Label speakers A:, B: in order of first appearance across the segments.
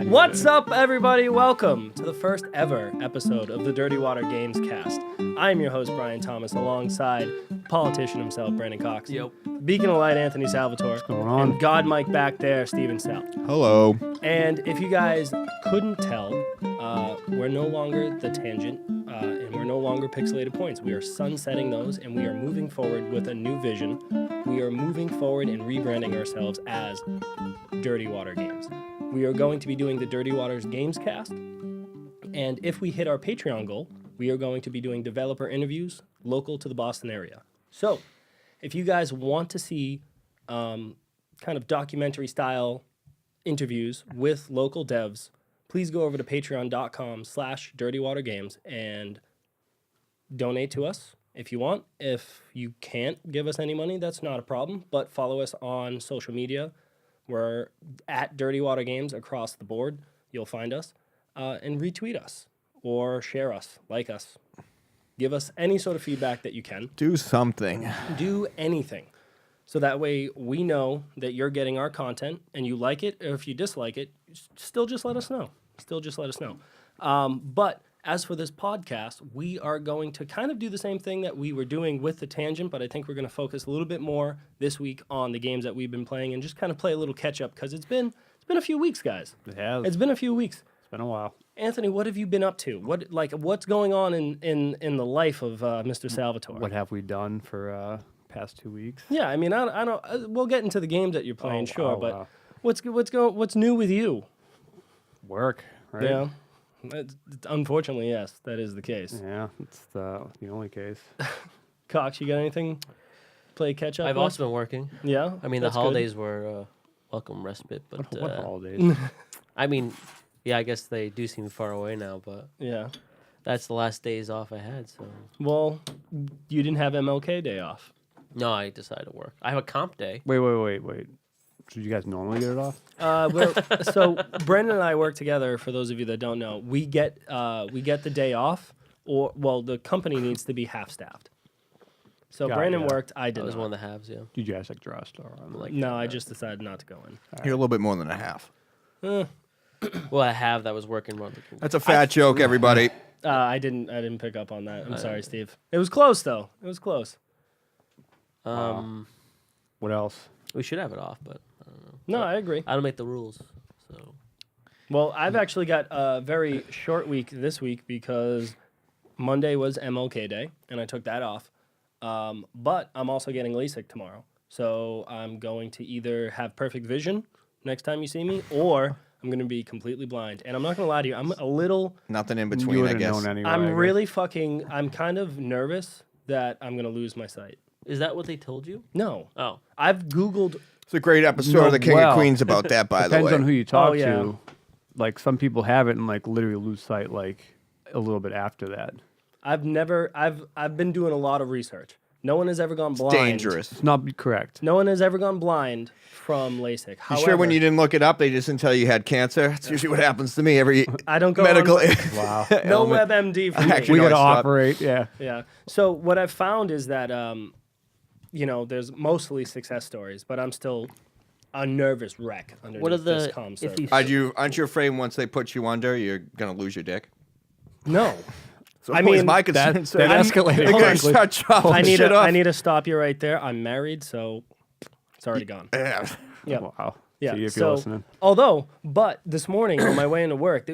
A: What's up, everybody? Welcome to the first ever episode of the Dirty Water Gamescast. I'm your host, Brian Thomas, alongside politician himself, Brandon Cox.
B: Yep.
A: Beacon of Light, Anthony Salvatore. What's
C: going on?
A: And God Mike back there, Steven Stout.
C: Hello.
A: And if you guys couldn't tell, we're no longer The Tangent, and we're no longer Pixelated Points. We are sunsetting those, and we are moving forward with a new vision. We are moving forward and rebranding ourselves as Dirty Water Games. We are going to be doing the Dirty Waters Gamescast, and if we hit our Patreon goal, we are going to be doing developer interviews local to the Boston area. So, if you guys want to see kind of documentary-style interviews with local devs, please go over to patreon.com/dirtywatergames and donate to us if you want. If you can't give us any money, that's not a problem, but follow us on social media. We're at Dirty Water Games across the board. You'll find us. And retweet us or share us, like us. Give us any sort of feedback that you can.
C: Do something.
A: Do anything. So that way we know that you're getting our content and you like it, or if you dislike it, still just let us know. But as for this podcast, we are going to kind of do the same thing that we were doing with The Tangent, but I think we're going to focus a little bit more this week on the games that we've been playing and just kind of play a little catch-up, because it's been a few weeks, guys.
C: It has.
A: It's been a few weeks.
C: It's been a while.
A: Anthony, what have you been up to? What's going on in the life of Mr. Salvatore?
C: What have we done for past 2 weeks?
A: Yeah, I mean, I don't. We'll get into the games that you're playing, but
C: wow.
A: what's new with you?
C: Work, right?
A: Yeah, unfortunately, yes, that is the case.
C: Yeah, it's the only case.
A: Cox, you got anything? Play catch up.
B: I've also been working.
A: Yeah,
B: I mean,
A: that's
B: the
A: good.
B: holidays were welcome respite, but
C: What holidays?
B: I mean, yeah, I guess they do seem far away now, but
A: Yeah.
B: that's the last days off I had. So
A: Well, you didn't have MLK Day off.
B: no, I decided to work. I have a comp day.
C: Wait. Did you guys normally get it off?
A: So Brandon and I work together. For those of you that don't know, we get the day off, the company needs to be half staffed. So
C: Got it,
A: Brandon
C: yeah.
A: worked. I
B: That
A: did
B: was
A: not.
B: one of the halves. Yeah.
C: Did you guys like draw a star?
B: Like
A: No, I just decided not to go in.
D: You're a little bit more than a half.
B: Well, I have that was working more.
D: That's a fat joke, everybody.
A: I didn't pick up on that. I'm sorry, Steve. It was close though. It was close.
C: What else?
B: We should have it off, but I don't know.
A: No, I agree.
B: I don't make the rules, so
A: Well, I've actually got a very short week this week because Monday was MLK Day, and I took that off. But I'm also getting LASIK tomorrow. So I'm going to either have perfect vision next time you see me, or I'm going to be completely blind. And I'm not going to lie to you, I'm a little...
D: Nothing in
C: You
D: between, I
C: would've
D: guess.
C: known anyway.
A: I'm
C: I guess.
A: really I'm kind of nervous that I'm going to lose my sight.
B: is that what they told you?
A: No.
B: Oh,
A: I've Googled...
D: It's a great episode of The King of Queens about that, by the
C: Depends
D: way.
C: on who you talk
A: yeah.
C: to. Like some people have it and like literally lose sight like a little bit after that.
A: I've been doing a lot of research. No one has ever gone blind.
D: Dangerous.
C: It's not correct.
A: No one has ever gone blind from LASIK.
D: You
A: However,
D: sure when you didn't look it up, they just didn't tell you had cancer? That's usually what happens to me every
A: I don't go
D: medical
A: on,
C: Wow.
A: no
D: ailment.
A: WebMD for me.
D: Actually,
C: We
D: no,
C: got to
D: I stopped.
C: operate. Yeah.
A: Yeah. So what I've found is that there's mostly success stories, but I'm still a nervous wreck underneath
B: what are
A: this
B: the
A: calm
B: if
A: surface.
B: you
D: Aren't you afraid once they put you under, you're going to lose your dick?
A: No.
D: So
A: I
D: always
A: mean,
D: my concern.
C: that
D: sir.
C: escalated
D: They're going to
C: quickly.
D: start chopping
A: I need
D: shit off.
A: I need to stop you right there. I'm married, so it's already gone.
D: Yeah.
A: Yeah.
C: Wow.
A: Yeah.
C: See if
A: so,
C: you're listening.
A: but this morning on my way into work,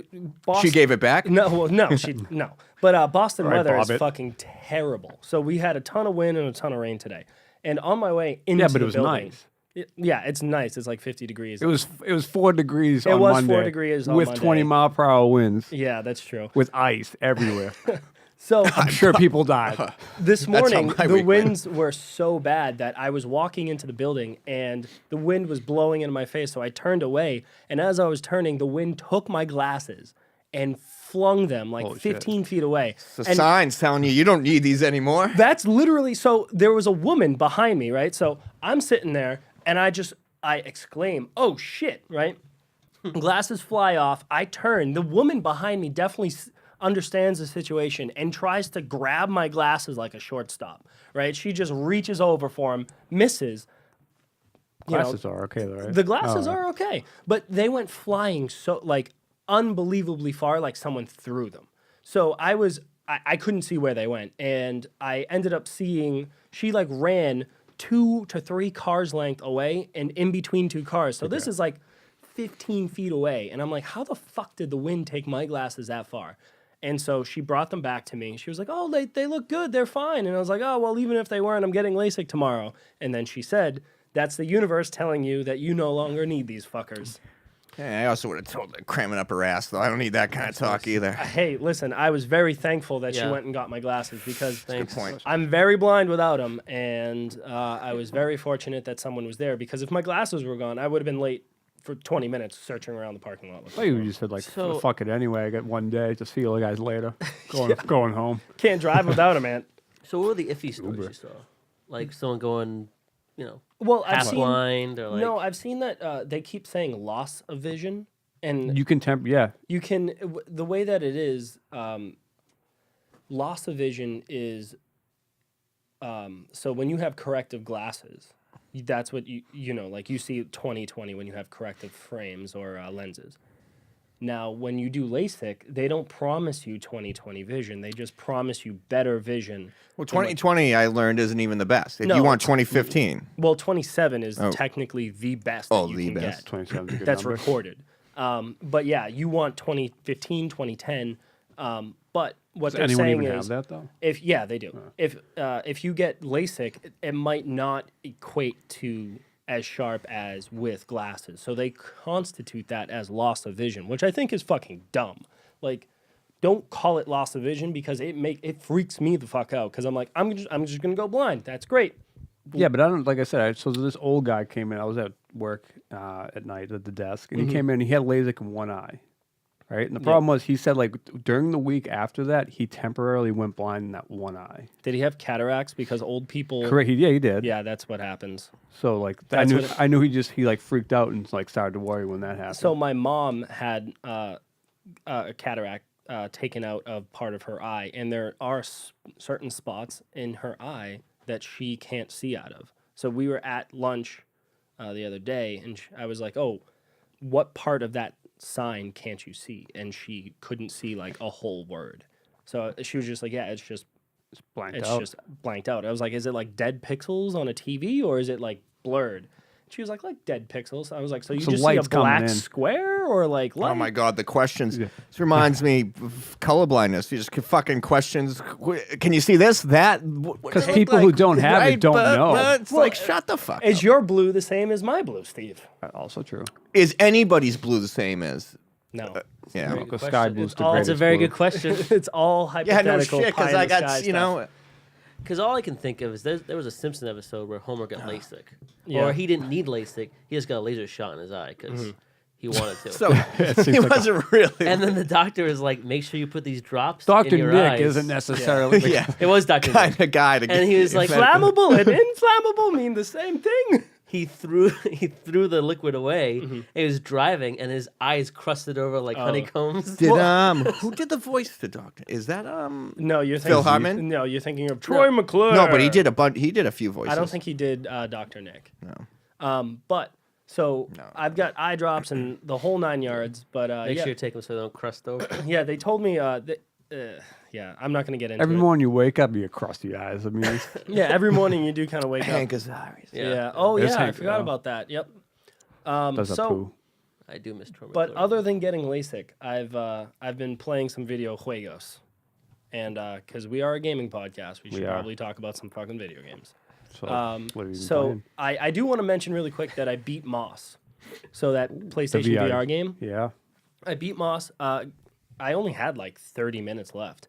D: She gave it back?
A: No. But Boston
C: All right,
A: weather is
C: Bobbit.
A: fucking terrible. So we had a ton of wind and a ton of rain today. And on my way into
C: Yeah, but
A: the
C: it was
A: building,
C: nice.
A: Yeah, it's nice. It's like 50 degrees.
C: It was 4 degrees
A: It
C: on
A: was
C: Monday
A: 4 degrees on
C: with
A: Monday.
C: 20-mile-per-hour winds
A: Yeah, that's true.
C: with ice everywhere.
A: So
C: I'm sure people died.
A: this
D: how
A: morning,
D: my
A: the
D: week went.
A: winds were so bad that I was walking into the building and the wind was blowing into my face. So I turned away. And as I was turning, the wind took my glasses and flung them like
C: Holy shit.
A: 15 feet away.
D: The
A: And
D: signs telling you don't need these anymore.
A: that's literally, so there was a woman behind me, right? So I'm sitting there and I exclaim, oh shit, right? Glasses fly off. I turn. The woman behind me definitely understands the situation and tries to grab my glasses like a shortstop, right? She just reaches over for him, misses,
C: Glasses are okay, though, right?
A: The glasses
C: Oh,
A: are okay, but they went flying so like unbelievably far, like someone threw them. So I couldn't see where they went, and I ended up seeing she like ran 2 to 3 cars length away and in between 2 cars. So this is like 15 feet away, and I'm like, how the fuck did the wind take my glasses that far? And so she brought them back to me. She was like, oh, they look good. They're fine. And I was like, oh, well, even if they weren't, I'm getting LASIK tomorrow. And then she said, that's the universe telling you that you no longer need these fuckers.
D: Yeah, I also would have told her cramming up her ass, though. I don't need that kind of talk either.
A: Hey, listen, I was very thankful that she
B: Yeah.
A: went and got my glasses because
D: Good point.
A: I'm very blind without them. And I was very fortunate that someone was there because if my glasses were gone, I would have been late for 20 minutes searching around the parking lot.
C: I you just said like
B: So-
C: fuck it anyway. I got one day. Just see you guys later. Going home.
A: Can't drive without them, man.
B: So what were the iffy stories you saw? Like someone going,
A: Well, I've
B: half
A: seen
B: blind or like
A: no, I've seen that they keep saying loss of vision, and
C: You can yeah.
A: you can the way that it is loss of vision is so when you have corrective glasses, that's what you know, like you see 20/20 when you have corrective frames or lenses. Now, when you do LASIK, they don't promise you 20/20 vision. They just promise you better vision.
D: Well, 2020, I learned, isn't even the best. If
A: No,
D: you want
A: it's-
D: 2015,
A: Well, 27 is technically the best that you
D: the
A: can
D: best.
A: get.
C: 27 is a good
A: That's
C: number.
A: recorded. But yeah, you want 2015, 2010. But what
C: Does
A: they're
C: anyone
A: saying
C: even
A: is,
C: have that though?
A: they do. If you get LASIK, it might not equate to as sharp as with glasses. So they constitute that as loss of vision, which I think is fucking dumb. Like, don't call it loss of vision because it freaks me the fuck out because I'm like I'm just gonna go blind. That's great.
C: Yeah, but I don't. Like I said, so this old guy came in. I was at work at night at the desk, and he came in. He had LASIK in one eye, right? And the problem was, he said like during the week after that, he temporarily went blind in that one eye.
A: Did he have cataracts? Because old people.
C: Correct. He did.
A: Yeah, that's what happens.
C: So like
A: That's
C: I
A: what it-
C: knew he like freaked out and like started to worry when that happened.
A: So my mom had a cataract taken out of part of her eye, and there are certain spots in her eye that she can't see out of. So we were at lunch the other day, and I was like, "Oh, what part of that sign can't you see?" And she couldn't see like a whole word. So she was just like, "Yeah, it's just
C: blanked
A: it's
C: out.
A: just blanked out." I was like, "Is it like dead pixels on a TV, or is it like blurred?" She was like dead pixels. I was like, "So you
C: So
A: just see a
C: light's coming
A: black
C: in.
A: square, or like light?"
D: oh my God, the questions. This reminds me of colorblindness. You just fucking questions. Can you see this, that? Because
C: people who don't have it don't know.
D: But it's like, shut the fuck
A: Is
D: up.
A: your blue the same as my blue, Steve?
C: Also true.
D: Is anybody's blue the same as?
A: No.
D: Yeah.
B: Very good
C: Because sky
B: question.
C: blue's
A: It's
C: the
A: all-
B: That's a
C: greatest
B: very
C: blue.
B: good question.
A: It's all
D: Yeah,
A: hypothetical.
D: no shit. Because
A: pie
D: I
A: in the sky
D: got, you
A: stuff.
D: know.
B: Because all I can think of is there was a Simpson episode where Homer got LASIK,
A: Yeah.
B: or he didn't need LASIK. He just got a laser shot in his eye because he wanted to.
D: So he
C: like
D: wasn't really.
B: and then the doctor is like, "Make sure you put these drops
C: Dr.
B: in your
C: Nick
B: eyes."
C: isn't necessarily.
D: yeah,
B: It was Dr.
D: kind
B: Nick.
D: of guy to.
B: And he was like,
A: Flammable and inflammable mean the same thing.
B: He threw the liquid away. And he was driving, and his eyes crusted over like honeycombs.
D: Did who did the voice to Doctor? Is that
A: No, you're thinking
D: Phil Hartman?
A: No, you're thinking of Troy McClure.
D: No, but he did a bunch. He did a few voices.
A: I don't think he did Dr. Nick. No. But so I've got eye drops and the whole 9 yards. But
B: Make
A: yeah,
B: sure you take them so they don't crust over.
A: yeah, they told me. Yeah, I'm not gonna get into
C: Every
A: it.
C: morning you wake up, you crusty eyes. I mean, it's,
A: Yeah, every morning you do kind of wake up.
D: Hank Azaris.
A: Yeah. Oh
C: There's
A: yeah, I
C: Hank,
A: forgot
C: oh.
A: about that. Yep.
C: does a
A: So,
C: poo.
B: I do miss Troy
A: but
B: McClure.
A: other than getting LASIK, I've been playing some video juegos, and because we are a gaming podcast, we should
C: are.
A: probably talk about some fucking video games.
C: So, what have you been
A: So
C: playing?
A: I do want to mention really quick that I beat Moss. So that PlayStation
C: VR.
A: VR game,
C: Yeah.
A: I beat Moss. I only had like 30 minutes left.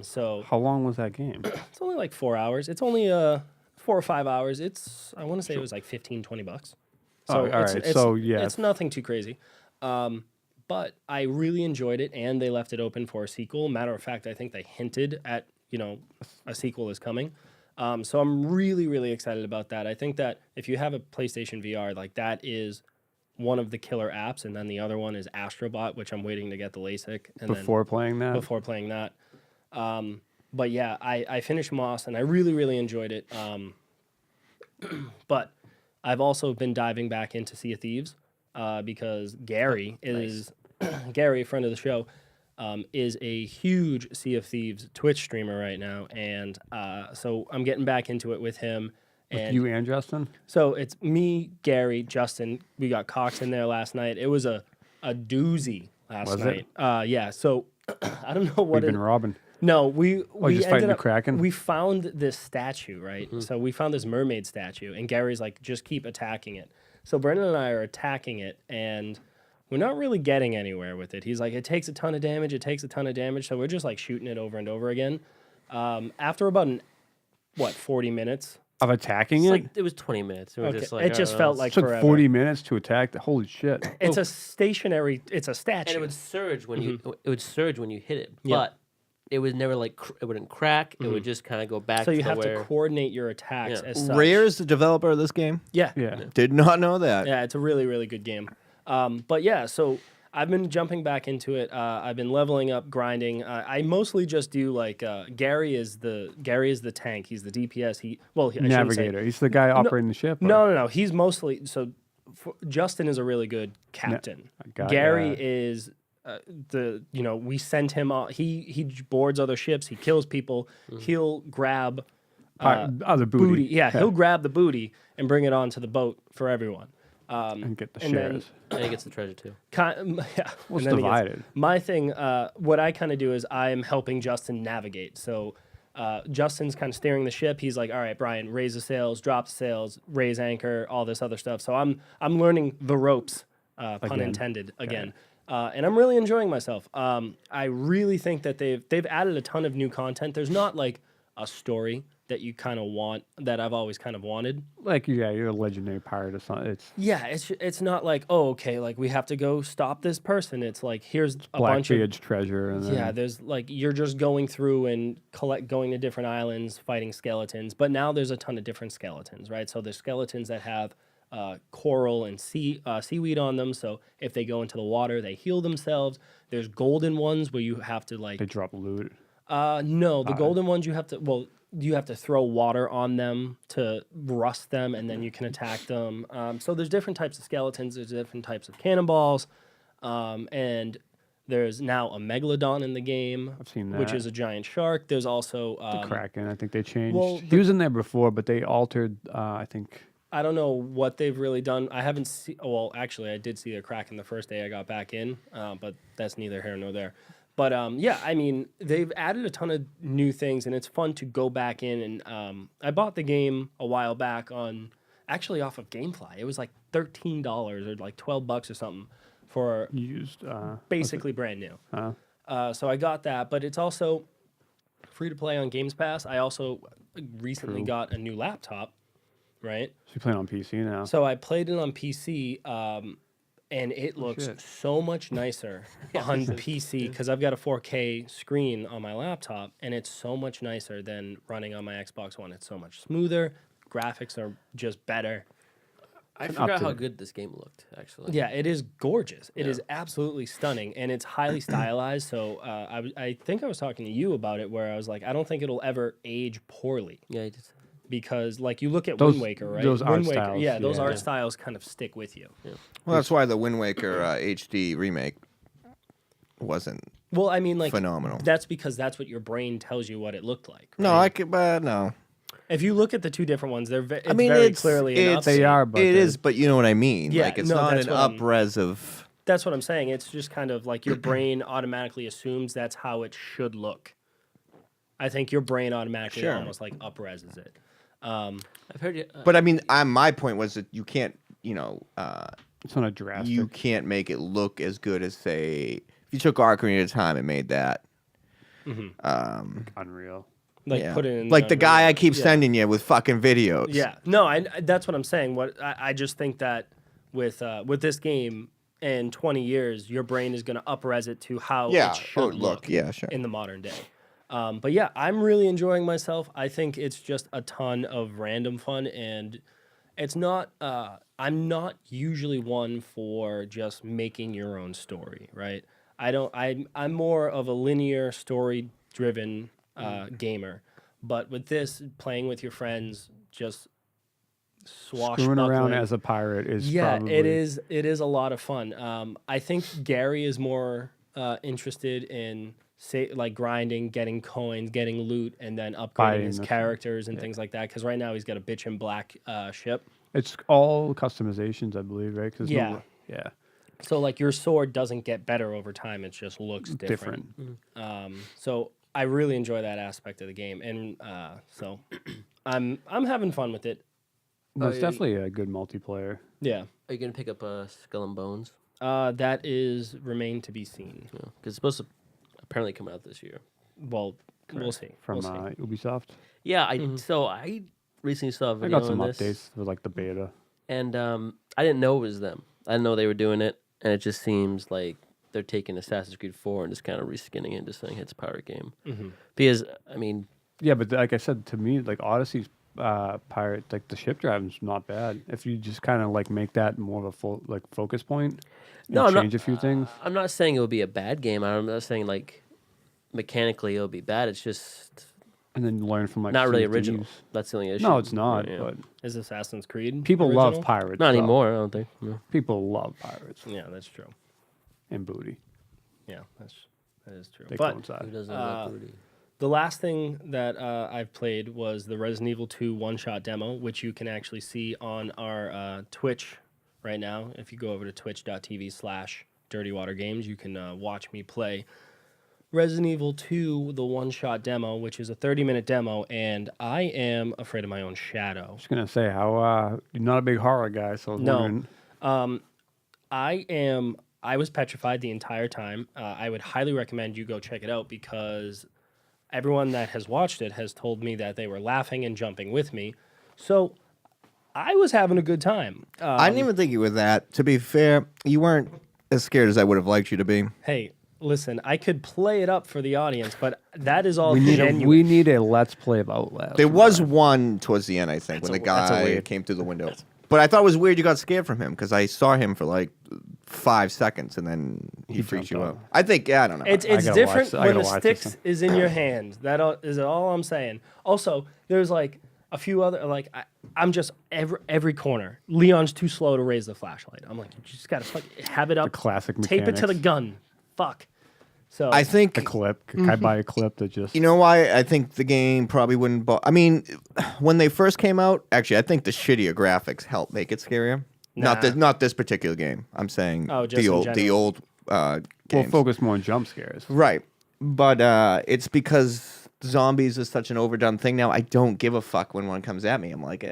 A: So
C: How long was that game?
A: it's only like 4 hours. It's only 4 or 5 hours. I want to say it was like $15-20. So
C: Oh, all
A: it's,
C: right.
A: it's,
C: So, yeah.
A: it's nothing too crazy. But I really enjoyed it, and they left it open for a sequel. Matter of fact, I think they hinted at a sequel is coming. So I'm really, really excited about that. I think that if you have a PlayStation VR, like that is one of the killer apps, and then the other one is Astrobot, which I'm waiting to get the LASIK. And
C: Before playing that?
A: then before playing that. But yeah, I finished Moss, and I really, really enjoyed it. But I've also been diving back into Sea of Thieves because Gary is Gary, a friend of the show, is a huge Sea of Thieves Twitch streamer right now, and so I'm getting back into it with him. And
C: You and Justin?
A: so it's me, Gary, Justin. We got Cox in there last night. It was a doozy last
C: Was
A: night.
C: it?
A: Yeah. So I don't know what
C: We've been robbing.
A: No, we
C: just fighting
A: ended
C: the
A: up
C: Kraken?
A: We found this statue, right? So we found this mermaid statue, and Gary's like, just keep attacking it. So Brendan and I are attacking it, and we're not really getting anywhere with it. He's like, it takes a ton of damage. It takes a ton of damage. So we're just like shooting it over and over again. After about 40 minutes.
C: Of attacking
B: It's
C: it?
B: like it was 20 minutes. We were
A: Okay,
B: just like,
A: it just felt like
C: It took
A: forever.
C: 40 minutes to attack. Holy shit.
A: It's a stationary. It's a statue.
B: and it would surge when you hit it,
A: Yeah.
B: but it was never like it wouldn't crack. It would just kind of go back.
A: so you
B: to
A: have
B: where,
A: to coordinate your attacks
B: Yeah.
A: as such.
D: Rare is the developer of this game.
A: Yeah.
C: Yeah.
D: Did not know that.
A: Yeah, it's a really, really good game. But yeah, so I've been jumping back into it. I've been leveling up, grinding. I mostly just do like Gary is the tank. He's the DPS. I shouldn't say-
C: Navigator. He's the guy operating the ship? or-
A: No. He's mostly Justin is a really good captain.
C: got
A: Gary
C: that.
A: is we send him on. He boards other ships. He kills people. He'll grab
C: Other booty.
A: Yeah, he'll grab the booty and bring it onto the boat for everyone.
C: And get the
A: and then-
C: shares.
B: and he gets the treasure too.
A: Yeah.
C: Well, it's
A: and then he gets-
C: divided.
A: my thing, what I kind of do is I am helping Justin navigate. So Justin's kind of steering the ship. He's like, all right, Brian, raise the sails, drop the sails, raise anchor, all this other stuff. So I'm learning the ropes, pun
C: Again.
A: intended, again. And I'm really enjoying myself. I really think that they've added a ton of new content. There's not like a story that you kind of want, that I've always kind of wanted.
C: Like, yeah, you're a legendary pirate or something.
A: Yeah, it's not like, oh, okay, like we have to go stop this person. It's like, here's a bunch of
C: Blackbeard's treasure. And then,
A: yeah, there's like you're just going through and going to different islands, fighting skeletons. But now there's a ton of different skeletons, right? So there's skeletons that have coral and seaweed on them. So if they go into the water, they heal themselves. There's golden ones where you have to like
C: they drop loot.
A: no, the golden ones you have to throw water on them to rust them, and then you can attack them. So there's different types of skeletons. There's different types of cannonballs, and there's now a megalodon in the game.
C: I've seen
A: which
C: that.
A: is a giant shark. There's also
C: The Kraken, I think they changed.
A: well,
C: He was in there before, but they altered, I think.
A: I don't know what they've really done. I haven't seen. Well, actually, I did see a Kraken the first day I got back in, but that's neither here nor there. But yeah, I mean, they've added a ton of new things, and it's fun to go back in. And I bought the game a while back actually off of GameFly. It was like $13 or like $12 or something for
C: Used.
A: basically brand new. So I got that, but it's also free to play on Games Pass. I also recently got a new laptop, right?
C: So you're playing on PC now.
A: So I played it on PC, and it looks
C: shit.
A: so much nicer on PC because I've got a 4K screen on my laptop, and it's so much nicer than running on my Xbox One. It's so much smoother. Graphics are just better.
B: I forgot how
C: to-
B: good this game looked. Actually,
A: Yeah, it is gorgeous. It is absolutely stunning, and it's highly stylized. So I think I was talking to you about it, where I was like, I don't think it'll ever age poorly.
B: yeah, he did.
A: Because like you look at
C: Those-
A: Wind Waker, right?
C: those art
A: Wind Waker,
C: styles,
A: yeah, those
C: yeah.
A: art styles kind of stick with you.
D: Well, that's why the Wind Waker HD remake wasn't.
A: Well, I mean, like
D: Phenomenal.
A: That's because that's what your brain tells you what it looked like.
D: No,
A: right?
D: I could, but no.
A: If you look at the two different ones, they're it's
D: I mean,
A: very
D: it's
A: clearly an
D: it's,
A: upscale.
C: They are, but
D: it
C: they're-
D: is, but you know what I mean.
A: Yeah,
D: like it's
A: no,
D: not
A: that's
D: an
A: what I'm-
D: up-res of.
A: That's what I'm saying. It's just kind of like your brain automatically assumes that's how it should look. I think your brain automatically
D: Sure.
A: almost like upreses it.
B: I've heard you.
D: But I mean, my point was that you can't,
C: It's not a drastic.
D: you can't make it look as good as say if you took Ocarina of Time and made that.
C: Unreal.
A: Like
D: Yeah.
A: put it in
D: like the guy I
A: Unreal.
D: keep
A: Yeah.
D: sending you with fucking videos.
A: Yeah, no, that's what I'm saying. What I just think that with this game in 20 years, your brain is going to upres it to how
D: Yeah.
A: it should
D: look. Yeah. Sure.
A: in the modern day. But yeah, I'm really enjoying myself. I think it's just a ton of random fun, and it's not. I'm not usually one for just making your own story, right? I'm more of a linear story-driven gamer, but with this, playing with your friends, just
C: Screwing around
A: swashbuckling.
C: as a pirate is
A: Yeah,
C: probably...
A: it is. It is a lot of fun. I think Gary is more interested in like grinding, getting coins, getting loot, and then upgrading
C: Buying
A: his
C: the-
A: characters and things like that. Because right now he's got a bitch in black ship.
C: It's all customizations, I believe, right? 'Cause
A: Yeah.
C: Yeah.
A: So like your sword doesn't get better over time; it just looks different. So I really enjoy that aspect of the game, and so I'm having fun with it.
C: No, it's definitely a good multiplayer.
A: Yeah,
B: Are you gonna pick up Skull and Bones?
A: that is remain to be seen.
B: Because it's supposed to apparently come out this year.
A: Well, we'll see.
C: From
A: We'll see.
C: Ubisoft.
B: Yeah, I recently saw a
C: I
B: video
C: got some
B: on this,
C: updates for like the beta.
B: and I didn't know it was them. I didn't know they were doing it, and it just seems like they're taking Assassin's Creed 4 and just kind of reskinning it and just saying it's a pirate game. Because I mean,
C: Yeah, but like I said, to me, like Odyssey's pirate, like the ship driving's not bad. If you just kind of like make that more of a full like focus point, and
B: No, I'm not-
C: change a few things.
B: I'm not saying it would be a bad game. I'm not saying like mechanically it'll be bad. It's just
C: And then learn from like
B: not really
C: Sea of
B: original.
C: Thieves.
B: That's the only issue.
C: No, it's not.
B: Yeah.
C: But
A: Is Assassin's Creed
C: people
A: original?
C: love pirates.
B: Not
C: though.
B: anymore. I don't think. No.
C: People love pirates
A: Yeah, that's true.
C: and booty.
A: Yeah, that is true.
C: They
A: But
B: Who
C: coincide.
B: doesn't love booty?
A: the last thing that I've played was the Resident Evil 2 one-shot demo, which you can actually see on our Twitch right now. If you go over to twitch.tv/Dirty Water Games, you can watch me play Resident Evil 2, the one-shot demo, which is a 30-minute demo, and I am afraid of my own shadow.
C: I was gonna say how you're not a big horror guy, so I was
A: No.
C: wondering.
A: I was petrified the entire time. I would highly recommend you go check it out because everyone that has watched it has told me that they were laughing and jumping with me. So I was having a good time.
D: I didn't even think you were that. To be fair, you weren't as scared as I would have liked you to be.
A: Hey, listen, I could play it up for the audience, but that is all
C: We need
A: genuine.
C: a let's play of Outlast.
D: There was one towards the end, I think, when the
A: that's a
D: guy
A: weird-
D: came through the window. But I thought it was weird you got scared from him because I saw him for like 5 seconds and then he freaked you
C: jumped
D: out. I think, yeah, I don't know.
A: It's
C: gotta
A: different
C: watch- I
A: when
C: gotta
A: the
C: watch this
A: sticks is in your hand. Is all I'm saying. Also, there's like a few other I'm just every corner. Leon's too slow to raise the flashlight. I'm like, you just gotta have it up.
C: classic
A: Tape it to the
C: mechanics.
A: gun. Fuck. So
D: I think,
C: a clip. Can I buy a clip that just?
D: you know why I think the game probably wouldn't. I mean, when they first came out, actually, I think the shittier graphics helped make it scarier.
A: Nah.
D: Not this particular game. I'm saying
A: Oh, just in
D: the
A: general.
D: old
C: We'll
D: games.
C: focus more on jump scares.
D: Right. But it's because zombies is such an overdone thing now. I don't give a fuck when one comes at me. I'm like,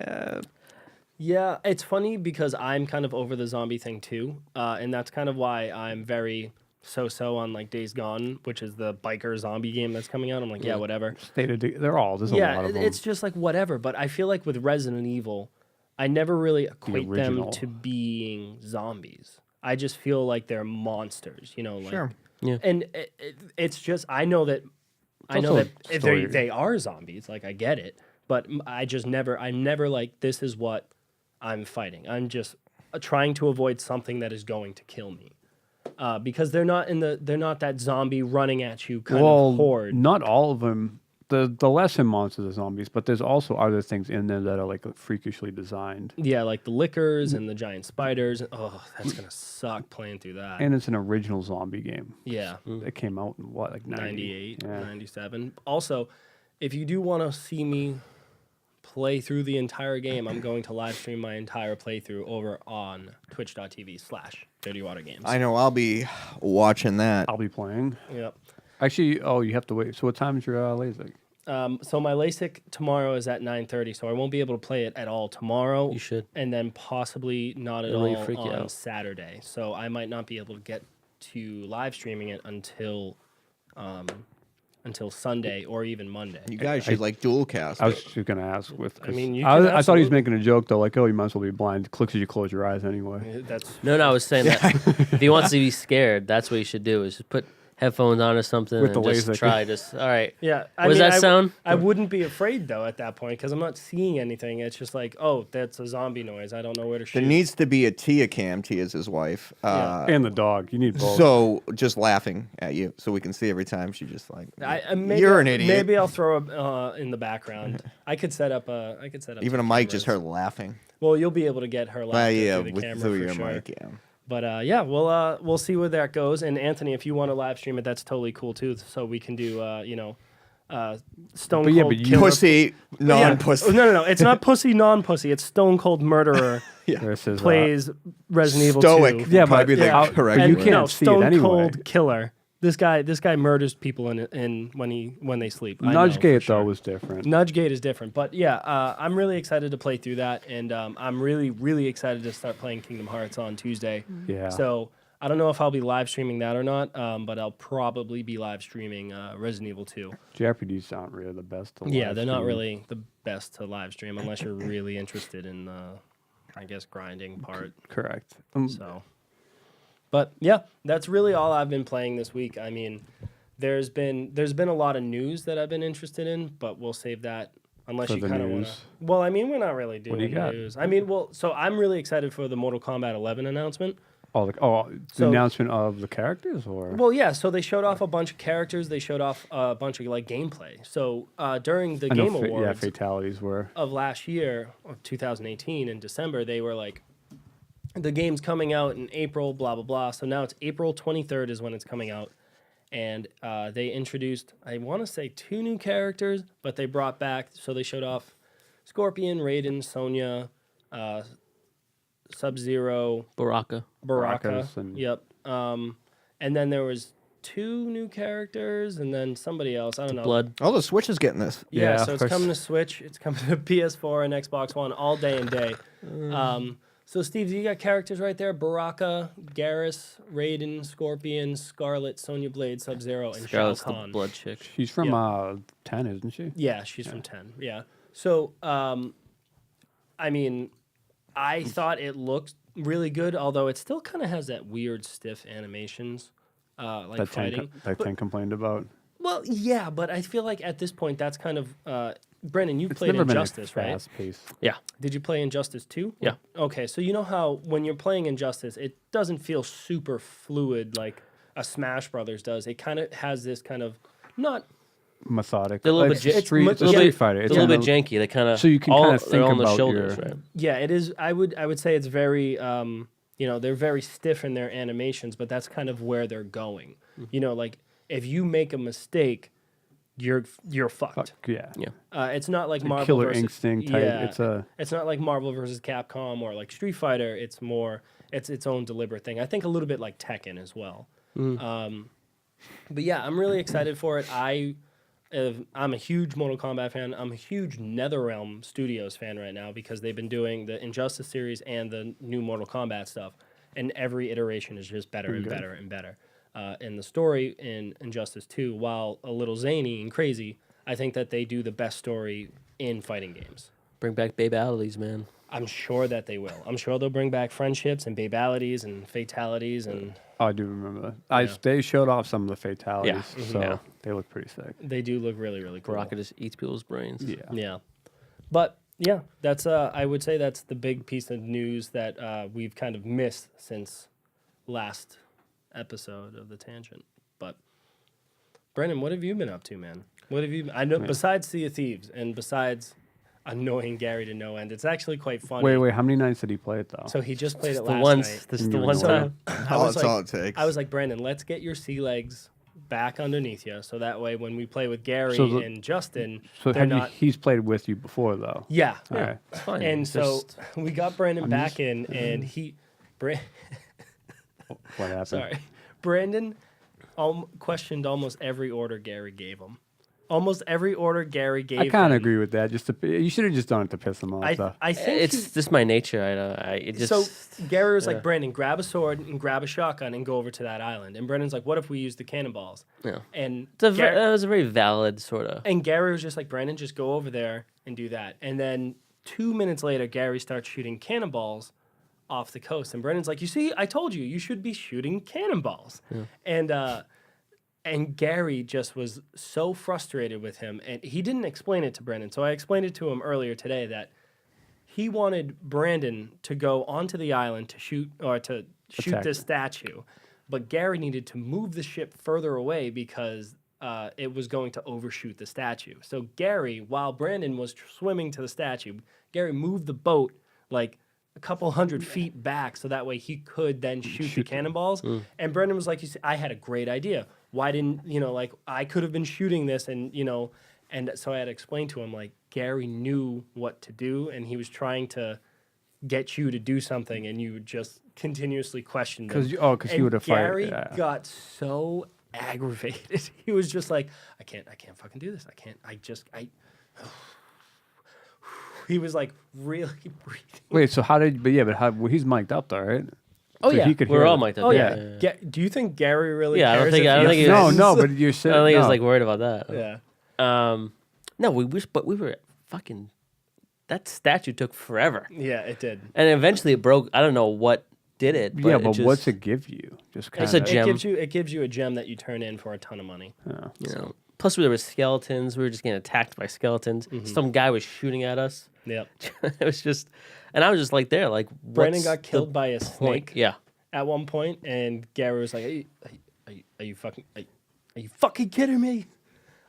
A: yeah, it's funny because I'm kind of over the zombie thing too, and that's kind of why I'm very so on like Days Gone, which is the biker zombie game that's coming out. I'm like, yeah, whatever.
C: They're all. There's a
A: Yeah,
C: lot of them.
A: it's just like whatever. But I feel like with Resident Evil, I never really equate them
C: original.
A: to being zombies. I just feel like they're monsters, you know. Like,
D: Sure.
B: Yeah.
A: And it's just I know that
C: also a
A: if
C: story.
A: they are zombies. Like I get it, but I'm never like this is what I'm fighting. I'm just trying to avoid something that is going to kill me. Because they're not that zombie running at you kind of horde.
C: Not all of them. The lesson monsters are zombies, but there's also other things in there that are like freakishly designed.
A: Yeah, like the lickers and the giant spiders. Oh, that's gonna suck playing through that.
C: And it's an original zombie game.
A: Yeah,
C: It came out in what, like
A: 98,
C: Yeah.
A: 97. Also, if you do want to see me play through the entire game, I'm going to live stream my entire playthrough over on twitch.tv/Dirty Water Games.
D: I know I'll be watching that.
C: I'll be playing.
A: Yep.
C: Actually, you have to wait. So what time is your LASIK?
A: So my LASIK tomorrow is at 9:30, so I won't be able to play it at all tomorrow.
B: You should.
A: And then possibly not at
B: It'll really
A: all
B: freak you
A: on
B: out.
A: Saturday. So I might not be able to get to live streaming it until Sunday or even Monday.
D: You guys should like dual cast.
C: I was just gonna ask with.
A: I mean, you
C: I
A: can
C: thought he was
A: absolutely-
C: making a joke though, like, oh, you might as well be blind. Clicks as you close your eyes anyway.
A: That's
B: No, I was saying that if he wants to be scared, that's what you should do. Is just headphones on or something
C: With
B: and
C: the
B: just
C: LASIK.
B: try. Just all right.
A: Yeah.
B: What does that sound?
A: I wouldn't be afraid though at that point because I'm not seeing anything. It's just like, oh, that's a zombie noise. I don't know where to shoot.
D: There needs to be a Tia cam. Tia's his wife.
C: And the dog. You need both.
D: So just laughing at you, so we can see every time she just like.
A: Maybe
D: You're an idiot.
A: Maybe I'll throw a in the background. I could set up.
D: Even a
A: two
D: mic, just her
A: cameras.
D: laughing.
A: Well, you'll be able to get her laughter
D: Yeah,
A: through the camera
D: through
A: for
D: your
A: sure.
D: mic. Yeah.
A: But yeah, we'll see where that goes. And Anthony, if you want to live stream it, that's totally cool too. So we can do Stone
C: But yeah,
A: Cold
C: but you-
A: Killer.
D: Pussy, non-pussy.
A: No. It's not pussy, non-pussy. It's Stone Cold Murderer
C: Versus,
A: plays Resident Evil
D: Stoic.
A: 2.
C: Yeah,
D: Probably
C: but
D: be the
C: how-
D: correct
C: but you
D: word.
C: can't
A: no,
C: see it
A: Stone
C: anyway.
A: Cold Killer. This guy murders people in when they sleep. I know
C: Nudge
A: for
C: Gate
A: sure.
C: though was different.
A: Nudge Gate is different, but yeah, I'm really excited to play through that, and I'm really excited to start playing Kingdom Hearts on Tuesday.
C: Yeah.
A: So I don't know if I'll be live streaming that or not, but I'll probably be live streaming Resident Evil 2.
C: JRPGs aren't really the best. To
A: Yeah,
C: live
A: they're not
C: stream.
A: really the best to live stream unless you're really interested in I guess grinding part.
C: correct.
A: So, but yeah, that's really all I've been playing this week. I mean, there's been a lot of news that I've been interested in, but we'll save that unless
C: For
A: you
C: the
A: kind of want to.
C: news.
A: Well, I mean, we're not really doing
C: do you got?
A: news. I mean, so I'm really excited for the Mortal Kombat 11 announcement.
C: The
A: So-
C: announcement of the characters, or
A: Well, yeah, so they showed off a bunch of characters. They showed off a bunch of like gameplay. So during the
C: I know
A: Game Awards
C: fatalities were.
A: of last year, of 2018 in December, they were like, the game's coming out in April, blah, blah, blah. So now it's April 23rd is when it's coming out. And they introduced, I want to say 2 new characters, but they brought back, so they showed off Scorpion, Raiden, Sonya, Sub-Zero,
B: Baraka.
A: Baraka.
C: Barakas and-
A: Yep. And then there was 2 new characters, and then somebody else. I don't know.
B: Blood.
D: Oh, the Switch is getting this.
A: Yeah,
C: Yeah,
A: so it's
C: first-
A: coming to Switch. It's coming to PS4 and Xbox One all day and day. So, Steve, you got characters right there. Baraka, Garrus, Raiden, Scorpion, Scarlet, Sonya Blade, Sub-Zero, and Shao
B: Scarlet's the
A: Kahn.
B: blood chick.
C: She's from 10, isn't she?
A: Yeah, she's from 10. Yeah. So, I mean, I thought it looked really good, although it still kind of has that weird, stiff animations, like
C: That
A: fighting.
C: Ten complained about.
A: Well, yeah, but I feel like at this point, that's kind of... Brendan, you
C: It's
A: played
C: never been
A: Injustice, right?
C: fast paced.
B: Yeah.
A: Did you play Injustice 2?
B: Yeah.
A: Okay, so you know how when you're playing Injustice, it doesn't feel super fluid like a Smash Brothers does. It kind of has this kind of not
C: Methodic.
B: They're a little
C: Like
B: bit
C: Street,
A: it's
C: the
A: little
C: Street
A: bit-
C: Fighter.
B: It's a little bit janky. They kind of
C: So you can kinda think
B: they're on the
C: about
B: shoulders,
C: your-
B: right?
A: yeah, it is. I would say it's very they're very stiff in their animations, but that's kind of where they're going. Like if you make a mistake, you're fucked.
C: Fuck, yeah.
B: Yeah.
A: It's not like Marvel
C: Killer
A: versus,
C: Instinct type.
A: Yeah, it's not like Marvel versus Capcom or like Street Fighter. It's more its own deliberate thing. I think a little bit like Tekken as well. But yeah, I'm really excited for it. I'm a huge Mortal Kombat fan. I'm a huge NetherRealm Studios fan right now because they've been doing the Injustice series and the new Mortal Kombat stuff, and every iteration is just better and better and better. And the story in Injustice 2, while a little zany and crazy, I think that they do the best story in fighting games.
B: Bring back babalities, man.
A: I'm sure that they will. I'm sure they'll bring back friendships and babalities and fatalities and
C: Oh, I do remember that. They showed off some of the fatalities,
B: Yeah.
C: so
B: Yeah.
C: they look pretty sick.
A: they do look really, really cool.
B: Baraka just eats people's brains.
C: Yeah.
A: Yeah. But yeah, that's I would say that's the big piece of news that we've kind of missed since last episode of the Tangent. But Brendan, what have you been up to, man? What have you I know besides Sea of Thieves and besides annoying Gary to no end. It's actually quite funny.
C: Wait, how many nights did he play it though?
A: So he just played it
B: The
A: last
B: once,
A: night.
B: this is
C: And
B: the
C: you
B: one
C: ignored
B: time.
A: I was
D: That's all
A: like,
D: it takes.
A: I was like, Brandon, let's get your sea legs back underneath you, so that way when we play with Gary
C: So the-
A: and Justin,
C: so
A: they're
C: have
A: not.
C: he's played with you before though.
A: Yeah.
C: Okay.
B: It's fine.
A: And
B: It's
A: so
B: just-
A: we got Brandon back in, and he,
C: What happened?
A: sorry, Brandon, questioned almost every order Gary gave him. Almost every order Gary gave.
C: I kind
A: him.
C: of agree with that. You should have just done it to piss him off. though.
A: I think
B: it's just my nature. It just
A: so Gary was
B: yeah.
A: like, Brandon, grab a sword and grab a shotgun and go over to that island. And Brandon's like, what if we use the cannonballs?
B: yeah.
A: And
B: That was a very valid sort of.
A: And Gary was just like, Brandon, just go over there and do that. And then 2 minutes later, Gary starts shooting cannonballs off the coast. And Brandon's like, you see, I told you, you should be shooting cannonballs.
B: Yeah.
A: And And Gary just was so frustrated with him, and he didn't explain it to Brendan. So I explained it to him earlier today that he wanted Brandon to go onto the island to shoot
C: Attack
A: this
C: it.
A: statue, but Gary needed to move the ship further away because it was going to overshoot the statue. So Gary, while Brandon was swimming to the statue, Gary moved the boat like a couple 100 feet back so that way he could then shoot the cannonballs. And Brendan was like, I had a great idea. Why didn't, like I could have been shooting this and so I had to explain to him like Gary knew what to do and he was trying to get you to do something and you would just continuously question him.
C: Because you would have fired.
A: Gary
C: Yeah.
A: got so aggravated. He was just like, I can't fucking do this. He was like really breathing.
C: Wait, so how did? But he's mic'd up though, right?
A: Oh
C: So
A: yeah,
C: he could
B: We're
C: hear
B: all
C: it.
B: mic'd up.
A: oh
B: yeah.
A: yeah. Do you think Gary really?
B: Yeah, I don't
A: cares
B: think-
A: if
B: I don't
A: he
B: think he
A: offends?
C: No, but you said
B: I don't think he was
C: no.
B: like worried about that.
A: Yeah.
B: No, we were fucking. That statue took forever,
A: Yeah, it did.
B: and eventually it broke. I don't know what did it. But
C: Yeah,
B: it
C: but
B: just,
C: what's it give you? Just kind
B: It's a
C: of.
B: gem.
A: It gives you a gem that you turn in for a ton of money.
B: You know. Plus, there were skeletons. We were just getting attacked by skeletons. Some guy was shooting at us.
A: Yep.
B: It was just, and I was just like there, like
A: Brandon
B: what's
A: got killed
B: the
A: by a
B: point?
A: snake
B: Yeah.
A: at one point, and Gary was like, are you fucking kidding me?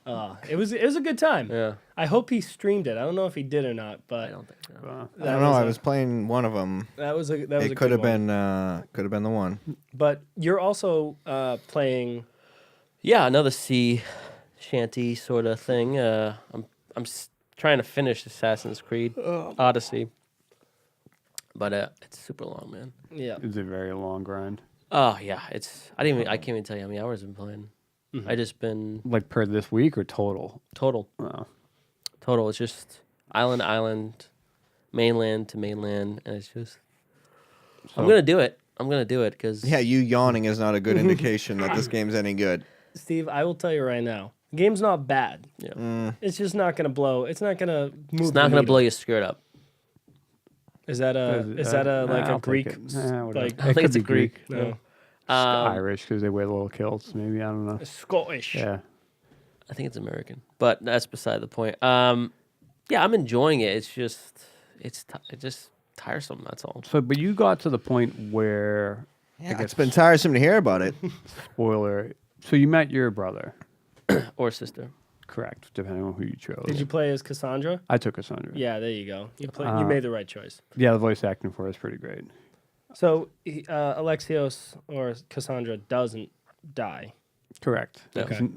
A: It was a good time.
B: Yeah.
A: I hope he streamed it. I don't know if he did or not, but
B: I don't think so.
D: I don't know. I was playing one of them.
A: that was a
D: It
A: good
D: could have
A: one.
D: been the one.
A: But you're also playing.
B: Yeah, another sea shanty sort of thing. Trying to finish Assassin's Creed Odyssey, but it's super long, man.
A: Yeah.
C: It's a very long grind.
B: Oh yeah, I can't even tell you how many hours I've been playing. I just been
C: Like per this week or total?
B: total.
C: Oh.
B: Total. It's just island, mainland to mainland, and it's just. I'm gonna do it. Because
D: Yeah, you yawning is not a good indication that this game's any good.
A: Steve, I will tell you right now, the game's not bad.
B: yeah.
A: It's just not gonna blow. It's not gonna move.
B: It's not gonna blow your skirt up.
A: Is that like a Greek? Like
B: I think it's a Greek.
A: no,
C: Irish because they wear little kilts. Maybe I don't know.
A: Scottish.
C: Yeah.
B: I think it's American, but that's beside the point. Yeah, I'm enjoying it. It's just tiresome. That's all.
C: So, but you got to the point where,
D: Yeah, it's been tiresome to hear about it.
C: spoiler. So you met your brother,
B: Or sister.
C: correct? Depending on who you chose.
A: Did you play as Cassandra?
C: I took Cassandra.
A: Yeah, there you go. You made the right choice.
C: Yeah, the voice acting for it is pretty great.
A: So Alexios or Cassandra doesn't die.
C: Correct.
A: Okay.
C: He's-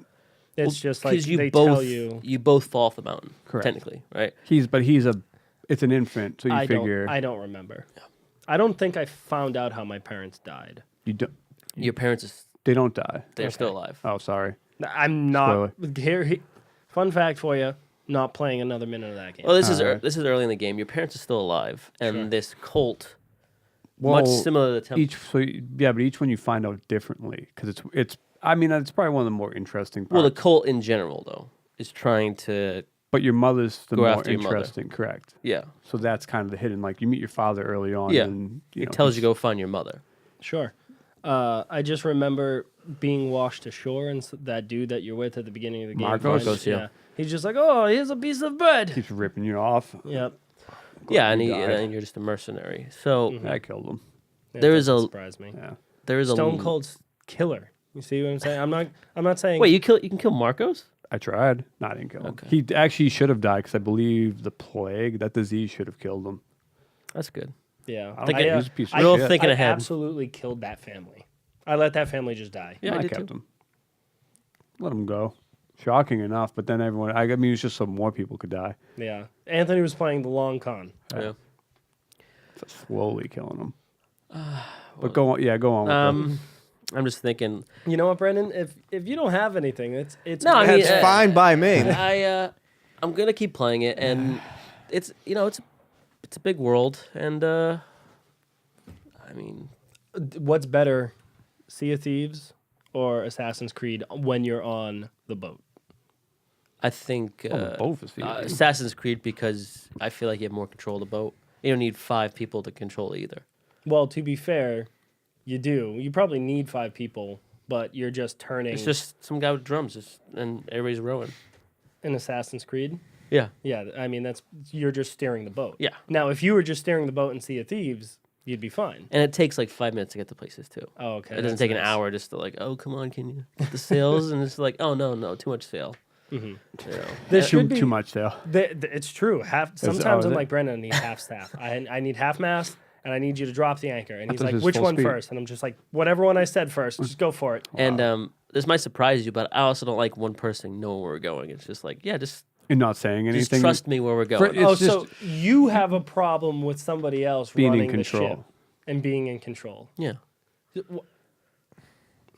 A: It's just like
B: Because
A: they tell you.
B: you both fall off the mountain.
C: Correct.
B: Technically, right?
C: It's an infant, so you figure
A: I don't remember. I don't think I found out how my parents died.
C: you don't.
B: Your parents
C: They don't die.
B: they're still alive.
C: Oh, sorry.
A: I'm not here. Fun fact for you: not playing another minute of that game.
B: Well, this is early in the game. Your parents are still alive, and this cult, much
C: Well,
B: similar to the temple.
C: But each one you find out differently because it's. I mean, it's probably one of the more interesting parts.
B: Well, the cult in general, though, is trying to.
C: But your mother's the
B: Go
C: more
B: after your mother.
C: interesting, correct?
B: Yeah.
C: So that's kind of the hidden. Like you meet your father early on,
B: Yeah.
C: and
B: It tells you go find your mother.
A: Sure. I just remember being washed ashore, and that dude that you're with at the beginning of the game.
C: Marcos,
B: yeah.
A: He's just like, oh, here's a piece of bread.
C: keeps ripping you off.
A: Yep.
B: Yeah, and
C: you died.
B: and you're just a mercenary. So
C: I killed him.
A: It
B: There is
A: doesn't
B: a-
A: surprise me.
C: Yeah.
B: there is
A: Stone
B: a
A: Cold's killer. You see what I'm saying? I'm not saying.
B: Wait, you can kill Marcos?
C: I tried. No, I didn't kill him.
B: Okay.
C: He actually should have died because I believe the plague, that disease, should have killed him.
B: That's good.
A: Yeah.
C: I don't think he was a piece of
B: Real
C: shit.
B: thinking
A: I
B: ahead.
A: absolutely killed that family. I let that family just die.
B: Yeah, I
C: I
B: did
C: kept
B: too.
C: him. Let him go. Shocking enough, but then everyone. I mean, it was just so more people could die.
A: Yeah. Anthony was playing the long con.
B: Yeah.
C: So slowly killing them. But go on. Yeah, go on. With them.
B: I'm just thinking.
A: You know what, Brendan? If you don't have anything, it's
B: No, I mean,
D: That's fine by me.
B: I'm gonna keep playing it, and it's a big world, and I mean,
A: what's better, Sea of Thieves or Assassin's Creed when you're on the boat?
B: I think
C: both is the
B: Assassin's Creed because I feel like you have more control of the boat. You don't need 5 people to control it either.
A: Well, to be fair, you do. You probably need 5 people but you're just turning
B: It's just some guy with drums, and everybody's rowing.
A: in Assassin's Creed.
B: Yeah.
A: Yeah, I mean you're just steering the boat.
B: Yeah.
A: Now, if you were just steering the boat in Sea of Thieves, you'd be fine.
B: And it takes like 5 minutes to get to places too.
A: Oh, okay.
B: It doesn't
A: that's
B: take an
A: nice.
B: hour just to like, oh, come on, can you get the sails? And it's like, oh, no, too much sail.
A: Mm-hmm.
B: You know?
A: There should be
C: Too much there.
A: It's true. Sometimes
C: is
A: I'm
C: it?
A: like, Brendan, I need half staff. I need half mast, and I need you to drop the anchor. And he's
C: thought
A: like,
C: it was
A: which
C: full
A: one
C: speed.
A: first? And I'm just like, whatever one I said first, just go for it.
B: And this might surprise you, but I also don't like one person knowing where we're going. It's just like, yeah, just
C: You're not saying anything.
B: trust me where we're going.
C: It's
A: So you have a problem with somebody else
C: being in
A: running the
C: control.
A: ship and being in control.
B: Yeah.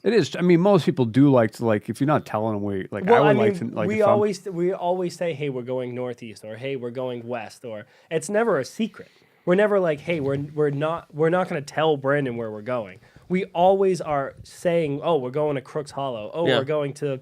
C: It is. I mean, most people do like to if you're not telling them where. Like
A: Well,
C: I
A: I
C: would
A: mean,
C: like to. Like
A: we
C: if I'm-
A: always say, hey, we're going northeast, or hey, we're going west, or it's never a secret. We're never like, hey, we're not going to tell Brandon where we're going. We always are saying, oh, we're going to Crooks Hollow. Oh,
B: Yeah.
A: we're going to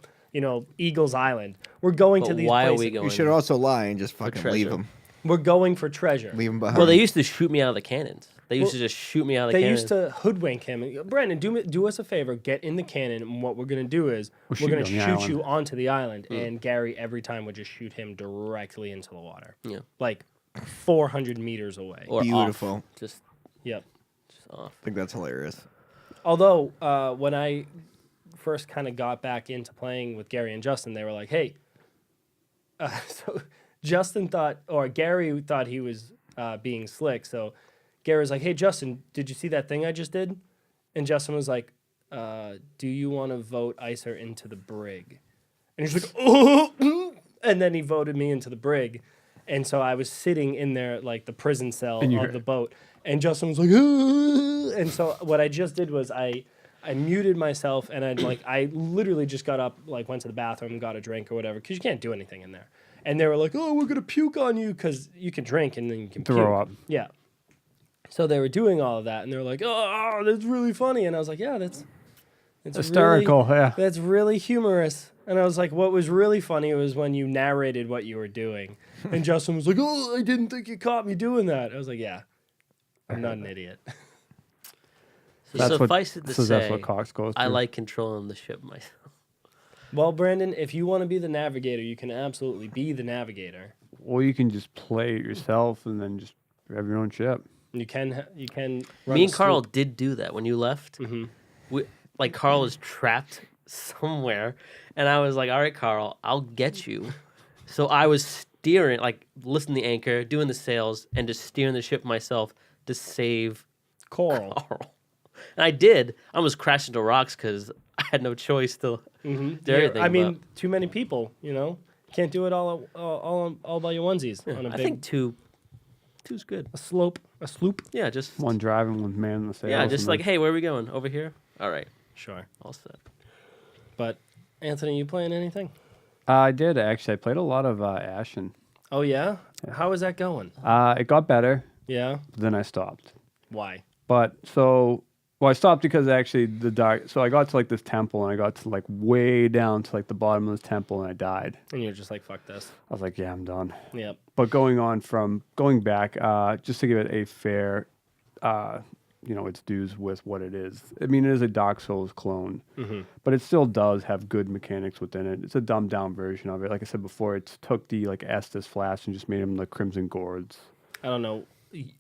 A: Eagles Island. We're going
B: But
A: to these
B: why
A: places.
B: are we going?
D: You should also lie and just fucking leave
B: treasure.
D: them.
A: We're going for treasure.
D: Leave them behind.
B: Well, they used to shoot me out of the cannons. They used to just shoot me out of the
A: They
B: cannons.
A: used to hoodwink him. Brandon, do us a favor. Get in the cannon, and what we're going to do is we're
C: shoot
A: going to
C: you on the
A: shoot you
C: island.
A: onto the island. And Gary, every time, would just shoot him directly into the water.
B: Yeah.
A: Like 400 meters away.
B: Or
D: Beautiful.
B: off. Just
A: Yep.
B: off.
D: I think that's hilarious.
A: Although, when I first kind of got back into playing with Gary and Justin, they were like, hey, so Justin thought, or Gary thought he was being slick. So Gary was like, hey, Justin, did you see that thing I just did? And Justin was like, do you want to vote Icer into the brig? And he's like, oh, and then he voted me into the brig. And so I was sitting in there, like the prison cell of the boat. And Justin was like, ah! And so what I just did was I muted myself, and I literally just got up, like went to the bathroom and got a drink or whatever, because you can't do anything in there. And they were like, oh, we're going to puke on you, because you can drink and then you can
C: Throw
A: puke.
C: up.
A: Yeah. So they were doing all of that, and they were like, oh, that's really funny. And I was like, yeah, that's
C: hysterical.
A: Really,
C: Yeah.
A: that's really humorous. And I was like, what was really funny was when you narrated what you were doing. And Justin was like, oh, I didn't think you caught me doing that. I was like, yeah, I'm not an idiot.
B: So suffice it to say,
C: that's what Cox goes
B: I
C: through.
B: like controlling the ship myself.
A: Well, Brandon, if you want to be the navigator, you can absolutely be the navigator.
C: Or you can just play it yourself and then just have your own ship.
A: You can run
B: Me
A: a
B: and Carl
A: sloop.
B: did do that when you left. Like Carl was trapped somewhere, and I was like, "All right, Carl, I'll get you." So I was steering, like lifting the anchor, doing the sails, and just steering the ship myself to save
A: Coral.
B: Carl. And I did. I almost crashed into rocks because I had no choice to do everything.
A: I mean, too many people, can't do it all by your onesies on a
B: I
A: big
B: think two's good.
A: a slope.
B: Yeah, just
C: One driving, one man in the sails.
B: yeah, just
C: and
B: like,
C: then-
B: hey, where are we going? Over here. All right,
A: Sure.
B: all set.
A: But Anthony, you playing anything?
C: I did actually. I played a lot of Ashen.
A: Oh yeah? How is that going?
C: It got better,
A: Yeah.
C: but then I stopped.
A: Why?
C: But I stopped because actually the dark. So I got to like this temple, and I got to like way down to like the bottom of this temple, and I died.
A: And you're just like, fuck this.
C: I was like, yeah, I'm done.
A: Yep.
C: But going back, just to give it a fair, its dues with what it is. I mean, it is a Dark Souls clone, but it still does have good mechanics within it. It's a dumbed down version of it. Like I said before, it took the like Estus Flask and just made them the Crimson Gourds.
A: I don't know.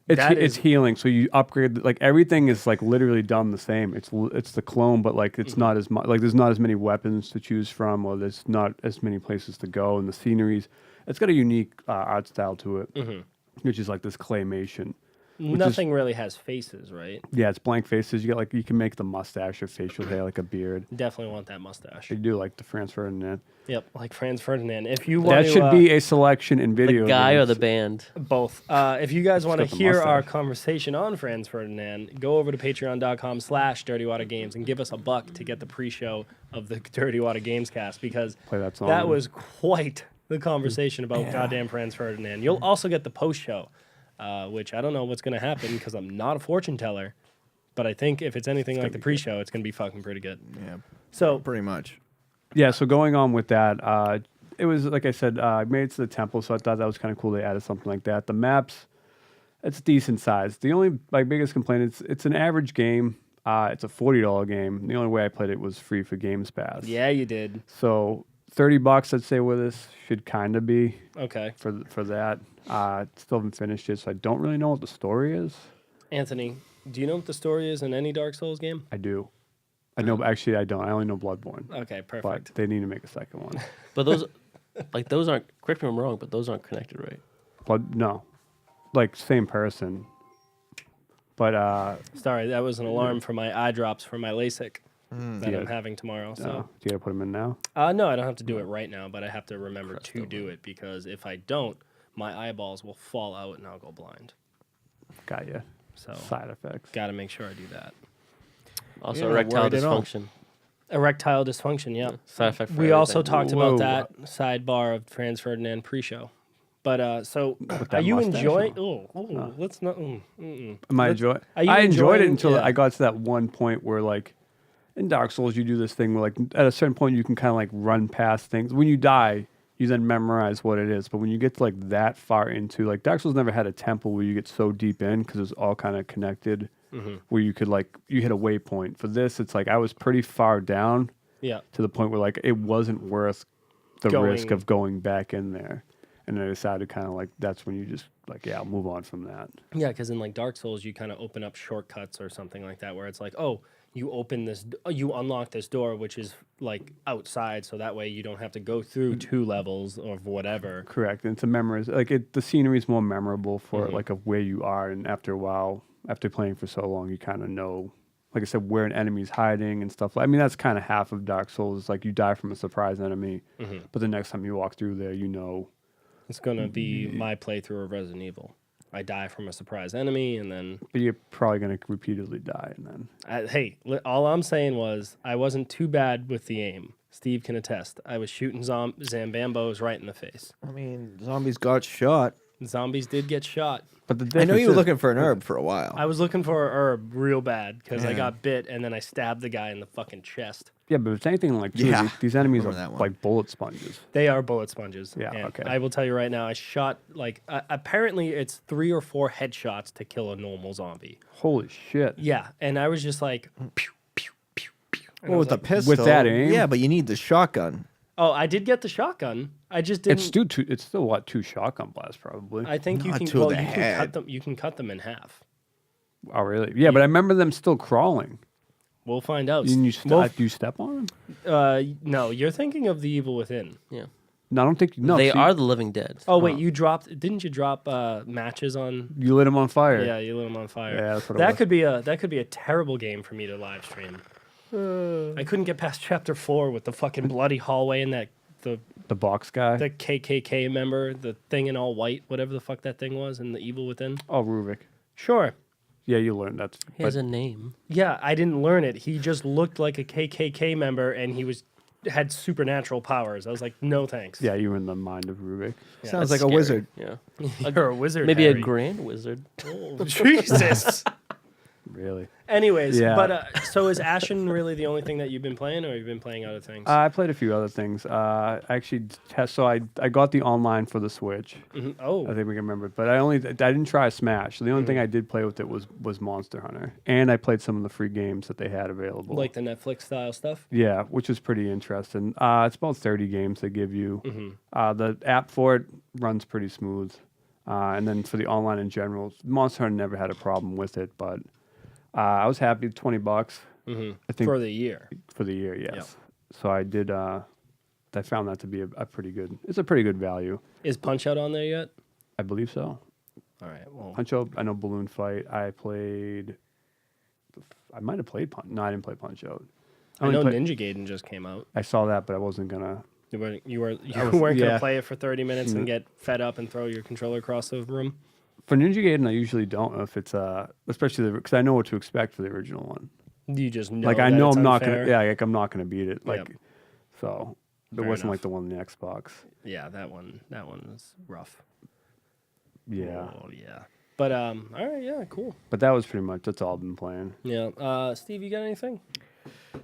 C: It's healing, so you upgrade like everything is like literally done the same. It's the clone, but like it's not as much. Like there's not as many weapons to choose from, or there's not as many places to go, and the sceneries. It's got a unique art style to it, which is like this claymation.
A: Nothing really has faces, right?
C: Yeah, it's blank faces. You can make the mustache or facial hair like a beard.
A: Definitely want that mustache.
C: You do like the Franz Ferdinand.
A: Yep, like Franz Ferdinand. If you want
C: That should be a selection in
B: The
C: video.
B: guy or
C: games.
B: the band?
A: both. If you guys want to
C: got the
A: hear our
C: mustache.
A: conversation on Franz Ferdinand, go over to patreon.com/Dirty Water Games and give us $1 to get the pre-show of the Dirty Water Gamescast, because
C: Play that song.
A: that was quite the conversation about goddamn Franz Ferdinand. You'll also get the post-show, which I don't know what's going to happen because I'm not a fortune teller, but I think if it's anything like the pre-show, it's going to be fucking pretty good.
D: Yeah,
A: So
D: pretty much.
C: Yeah, so going on with that, it was like I said, I made it to the temple, so I thought that was kind of cool. They added something like that. The maps, it's decent size. The only biggest complaint is it's an average game. It's a $40 game. The only way I played it was free for Games Pass.
A: Yeah, you did.
C: So $30, I'd say, with this should kind of be
A: Okay.
C: for that. Still haven't finished it, so I don't really know what the story is.
A: Anthony, do you know what the story is in any Dark Souls game?
C: I do. I know. Actually, I don't. I only know Bloodborne.
A: Okay,
C: But
A: perfect.
C: they need to make a second one.
B: But those aren't. Correct me if I'm wrong, but those aren't connected, right?
C: No, like same person. But
A: Sorry, that was an alarm for my eye drops for my LASIK that
C: Yeah.
A: I'm having tomorrow. So,
C: do you gotta put them in now?
A: no, I don't have to do it right now, but I have to remember to do it because if I don't, my eyeballs will fall out and I'll go blind.
C: Got you.
A: So,
C: Side effects.
A: got to make sure I do that.
B: Also,
D: You're not
B: erectile
D: worried at all.
B: dysfunction.
A: Erectile dysfunction, yeah.
B: Side effect. For
A: We also
B: everything.
A: talked
C: Whoa.
A: about that sidebar of Franz Ferdinand pre-show. But so, are
C: that
A: you
C: mustache
A: enjoying?
C: on.
A: Oh, let's not.
C: Am I enjoy?
A: are you
C: I enjoyed it
A: enjoying-
C: until
A: yeah.
C: I got to that one point where, like, in Dark Souls, you do this thing where, like, at a certain point, you can kind of like run past things. When you die, you then memorize what it is. But when you get to like that far into, like, Dark Souls never had a temple where you get so deep in because it's all kind of connected, where you could like you hit a waypoint. For this, it's like I was pretty far down
A: Yeah.
C: to the point where like it wasn't worth the risk
A: Going-
C: of going back in there. And I decided kind of like that's when you just like, yeah, I'll move on from that.
A: Yeah, because in like Dark Souls, you kind of open up shortcuts or something like that, where it's like, oh, you open this, you unlock this door, which is like outside, so that way you don't have to go through 2 levels or whatever.
C: Correct. And it's a memory. Like the scenery is more memorable for like of where you are, and after a while, after playing for so long, you kind of know, like I said, where an enemy's hiding and stuff. I mean, that's kind of half of Dark Souls. Like you die from a surprise enemy, but the next time you walk through there, you know.
A: It's gonna be my playthrough of Resident Evil. I die from a surprise enemy, and then
C: But you're probably gonna repeatedly die, and then
A: hey, all I'm saying was I wasn't too bad with the aim. Steve can attest. I was shooting Zambambos right in the face.
D: I mean, zombies got shot.
A: Zombies did get shot.
C: but the
D: I know
C: difference
D: you were
C: is-
D: looking for an herb for a while.
A: I was looking for a herb real bad because I
D: Yeah.
A: got bit, and then I stabbed the guy in the fucking chest.
C: Yeah, but if it's anything like too,
D: Yeah,
C: these enemies are
D: remember that one.
C: like bullet sponges.
A: They are bullet sponges.
C: Yeah,
A: and
C: okay.
A: I will tell you right now, I shot like apparently it's 3 or 4 headshots to kill a normal zombie.
C: Holy shit!
A: Yeah, and I was just like, pew pew pew pew. And I
D: Well,
A: was
D: with the
A: like,
D: pistol.
C: that aim?
D: Yeah, but you need the shotgun.
A: oh, I did get the shotgun. I just didn't.
C: It's still what, 2 shotgun blasts probably.
A: I think you
D: Not
A: can.
D: to
A: Well,
D: the
A: you can cut
D: head.
A: them. You can cut them in half.
C: Oh really? Yeah, but I remember them still crawling.
A: We'll find out.
C: And you
A: Well,
C: do you step on them?
A: no, you're thinking of the Evil Within.
B: Yeah.
C: No, I don't think. No,
B: They
C: see,
B: are the living dead.
A: Oh wait, you dropped? Didn't you drop matches on?
C: You lit them on fire.
A: Yeah, you lit them on fire.
C: Yeah, that's what it
A: that
C: was.
A: could be a terrible game for me to live stream. I couldn't get past chapter 4 with the fucking bloody hallway and the
C: The box guy.
A: the KKK member, the thing in all white, whatever the fuck that thing was, and the Evil Within.
C: Oh, Ruvik.
A: Sure.
C: Yeah, you learned that.
B: He has a name.
A: Yeah, I didn't learn it. He just looked like a KKK member, and he had supernatural powers. I was like, no thanks.
C: Yeah, you were in the mind of Ruvik.
A: Yeah,
D: Sounds
A: that's
D: like a
A: scary.
D: wizard.
B: Yeah.
A: You're a wizard.
B: Maybe
A: Harry.
B: a grand wizard.
A: Oh, Jesus.
C: Really?
A: Anyways,
C: Yeah.
A: but so is Ashen really the only thing that you've been playing, or you've been playing other things?
C: I played a few other things. Actually, so I got the online for the Switch.
A: Mhm. Oh,
C: I think we can remember, but I didn't try Smash. So the only thing I did play with it was Monster Hunter, and I played some of the free games that they had available.
A: like the Netflix style stuff.
C: Yeah, which is pretty interesting. It's about 30 games they give you. The app for it runs pretty smooth, and then for the online in general, Monster Hunter never had a problem with it. But I was happy, $20. I think
A: For the year.
C: for the year, yes. So I did. I found that to be a pretty good. It's a pretty good value.
A: Is Punch Out on there yet?
C: I believe so.
A: All right. Well,
C: Punch Out. I know Balloon Fight. I might have played Punch. No, I didn't play Punch Out.
A: I know
C: only
A: Ninja Gaiden just came out.
C: I saw that, but I wasn't gonna.
A: You weren't
C: was-
A: gonna
C: yeah.
A: play it for 30 minutes and get fed up and throw your controller across the room.
C: For Ninja Gaiden, I usually don't. If it's especially because I know what to expect for the original one.
A: You just know.
C: Like I
A: that
C: know
A: it's
C: I'm not
A: unfair.
C: gonna. Yeah, like I'm not gonna beat it. Like
A: Yep.
C: so. It
A: Fair
C: wasn't
A: enough.
C: like the one on the Xbox.
A: Yeah, that one is rough.
C: Yeah,
A: Oh yeah. But all right, yeah, cool.
C: but that was pretty much. That's all I've been playing.
A: Yeah. Steve, you got anything?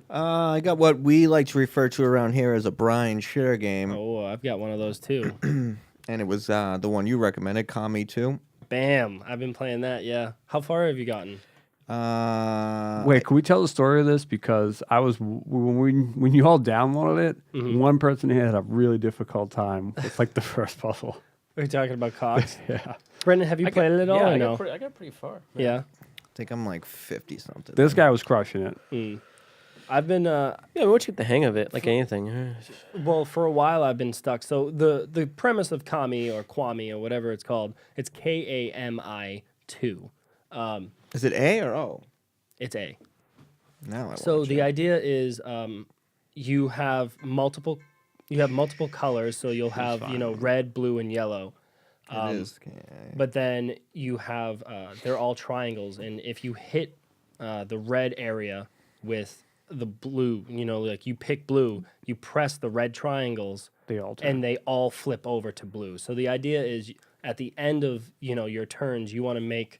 D: I got what we like to refer to around here as a Brian Shitter game,
A: Oh, I've got one of those too.
D: and it was the one you recommended, Kami 2.
A: Bam! I've been playing that. Yeah. How far have you gotten?
C: Wait, can we tell the story of this? Because I was when you all downloaded it, one person had a really difficult time with like the first puzzle.
A: Are you talking about Cox?
C: Yeah,
A: Brendan, have you played it at all or no?
B: I got pretty far.
A: Yeah.
D: I think I'm like 50 something.
C: this guy was crushing it.
A: I've been
B: Yeah, once you get the hang of it, like anything.
A: well, for a while I've been stuck. So the premise of Kami or Kwami or whatever it's called, it's KAMI 2.
D: Is it A or O?
A: It's A.
D: Now I
A: So
D: wanna
A: the
D: check.
A: idea is you have multiple colors. So you'll have red, blue, and yellow.
D: It is.
A: But then you have they're all triangles, and if you hit the red area with the blue, like you pick blue, you press the red triangles,
C: They all turn.
A: and they all flip over to blue. So the idea is at the end of your turns, you want to make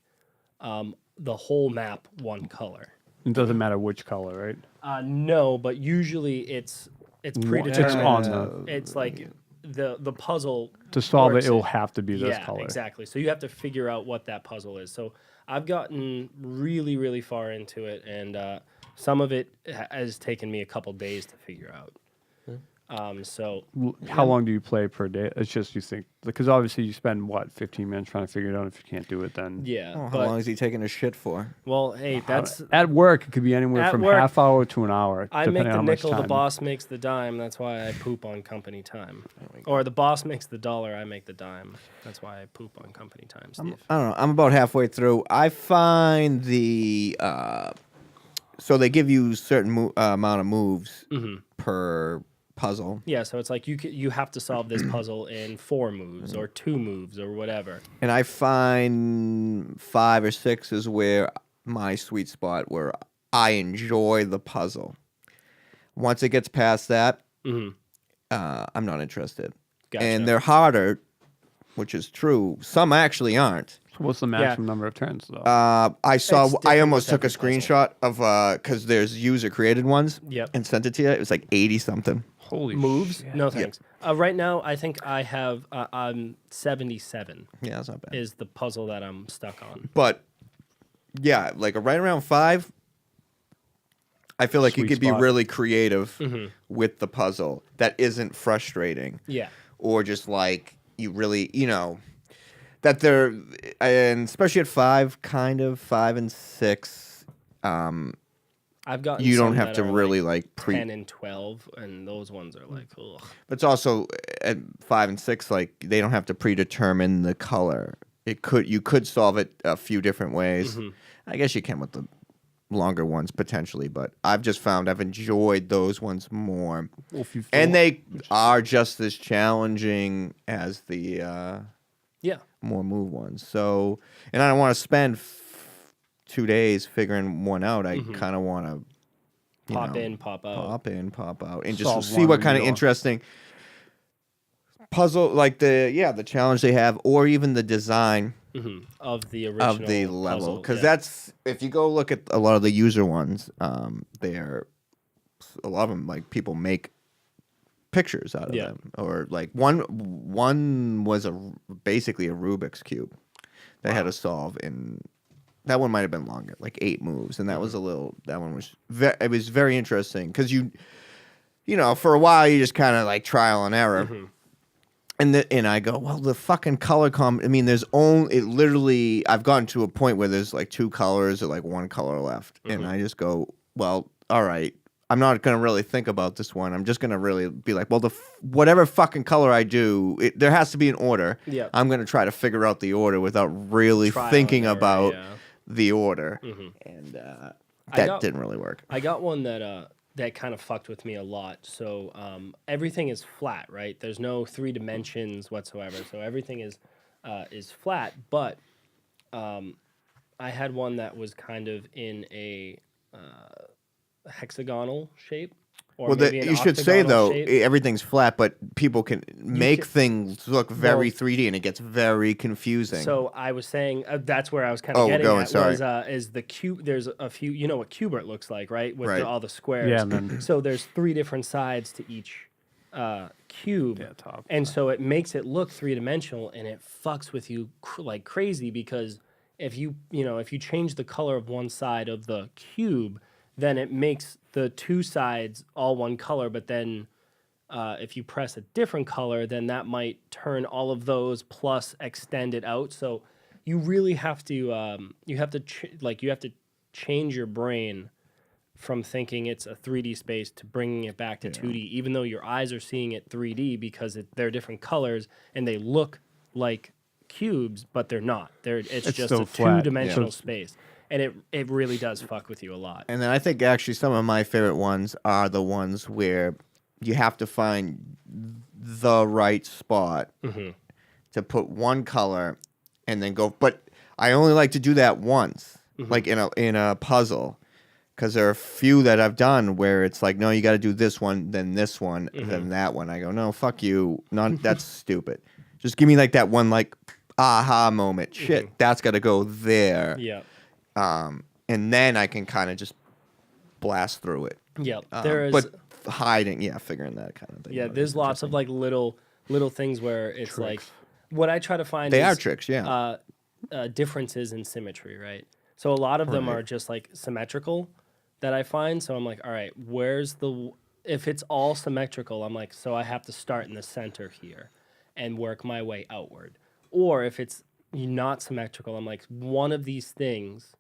A: the whole map one color.
C: It doesn't matter which color, right?
A: No, but usually it's
C: It's
A: predetermined.
C: on the
A: It's like the puzzle
C: to solve it.
A: works
C: It will
A: is-
C: have to be this
A: yeah,
C: color.
A: exactly. So you have to figure out what that puzzle is. So I've gotten really, really far into it, and some of it has taken me a couple days to figure out. So
C: How long do you play per day? It's just you think because obviously you spend 15 minutes trying to figure it out. If you can't do it, then
A: yeah,
D: Oh, how
A: but
D: long is he taking a shit for?
A: well, hey, that's
C: at work it could be anywhere
A: At
C: from
A: work,
C: half hour to an hour.
A: I
C: depending
A: make
C: on
A: the
C: how much
A: nickel, the
C: time.
A: boss makes the dime. That's why I poop on company time. Or the boss makes the dollar, I make the dime. That's why I poop on company time, Steve.
D: I don't know. I'm about halfway through. I find the so they give you certain amount of moves per puzzle,
A: Yeah, so it's like you have to solve this puzzle in 4 moves or 2 moves or whatever.
D: and I find 5 or 6 is where my sweet spot where I enjoy the puzzle. Once it gets past that, I'm not interested.
A: Gotcha.
D: And they're harder, which is true. Some actually aren't.
C: So what's the maximum number of turns though?
D: I saw.
A: It's
D: I
A: different
D: almost
A: with
D: took a
A: every puzzle.
D: screenshot of because there's user created ones.
A: Yep.
D: And sent it to you. It was like 80 something.
C: Holy
A: Moves?
C: shit.
A: No thanks. Right now, I think I have I'm 77
D: Yeah, that's not bad.
A: is the puzzle that I'm stuck on.
D: But yeah, like right around 5, I feel like you
C: Sweet
D: could be
C: spot.
D: really creative with the puzzle that isn't frustrating.
A: Yeah.
D: Or just like you really, that they're, and especially at 5, kind of 5 and 6,
A: I've gotten
D: you don't
A: some
D: have
A: that
D: to
A: are
D: really like
A: 10 and 12, and those ones are like, ugh.
D: But it's also at 5 and 6, like they don't have to predetermine the color. You could solve it a few different ways. I guess you can with the longer ones potentially, but I've just found I've enjoyed those ones more,
C: Well, if you
D: and they are just as challenging as the
A: Yeah.
D: more move ones. So, and I don't want to spend 2 days figuring one out. I kind of want to
A: Pop in, pop out.
D: pop in, pop out, and
C: Solve
D: just see
C: one
D: what
C: and
D: kind of
C: go.
D: interesting puzzle, like the challenge they have, or even the design
A: Of the original
D: of the level.
A: puzzle,
D: Because
A: yeah.
D: that's, if you go look at a lot of the user ones, they're a lot of them, like people make pictures out of
A: Yeah.
D: them, or like one was basically a Rubik's cube they had to solve in. That one might have been longer, like 8 moves, and that was that one was it was very interesting because you know, for a while you just kind of like trial and error. And I go, well, the fucking color I mean, there's literally, I've gotten to a point where there's like 2 colors or like 1 color left. And I just go, well, all right, I'm not going to really think about this one. I'm just going to really be like, well, whatever fucking color I do, there has to be an order.
A: Yeah.
D: I'm going to try to figure out the order without really
A: Trial
D: thinking
A: and error,
D: about
A: yeah.
D: the order. And that didn't really work.
A: I got one that kind of fucked with me a lot. So everything is flat, right? There's no 3 dimensions whatsoever. So everything is flat. But I had one that was kind of in a hexagonal shape. Or
D: Well,
A: maybe an
D: you should say,
A: octagonal
D: though,
A: shape.
D: everything's flat, but people can make
A: can-
D: things look very
A: Well-
D: 3D, and it gets very confusing.
A: So I was saying that's where I was kind of
D: Oh,
A: getting
D: going,
A: at
D: sorry.
A: was is the cube. There's a few. You know what Cubert looks like, right? With
D: Right.
A: all the squares.
C: Yeah, and then-
A: so there's 3 different sides to each cube,
C: Yeah, top.
A: and so it makes it look 3-dimensional, and it fucks with you like crazy because if you change the color of one side of the cube, then it makes the two sides all one color. But then if you press a different color, then that might turn all of those plus extend it out. So you really have to you have to change your brain from thinking it's a 3D space to bringing it back to 2D, even though your eyes are seeing it 3D because they're different colors and they look like cubes, but they're not. It's just a two-dimensional space. And it really does fuck with you a lot.
D: And then I think actually some of my favorite ones are the ones where you have to find the right spot to put one color and then go. But I only like to do that once, like in a puzzle. Because there are a few that I've done where it's like, no, you got to do this one, then this one, then that one. I go, no, fuck you. That's stupid. Just give me like that one like aha moment. Shit, that's got to go there.
A: Yeah.
D: And then I can kind of just blast through it.
A: Yeah.
D: But figuring that kind of thing.
A: Yeah, there's lots of like little things where it's like what I try to find.
D: They are tricks, yeah.
A: Differences in symmetry, right? So a lot of them are just like symmetrical that I find. So I'm like, all right, if it's all symmetrical, I'm like, so I have to start in the center here and work my way outward. Or if it's not symmetrical, I'm like, one of these things,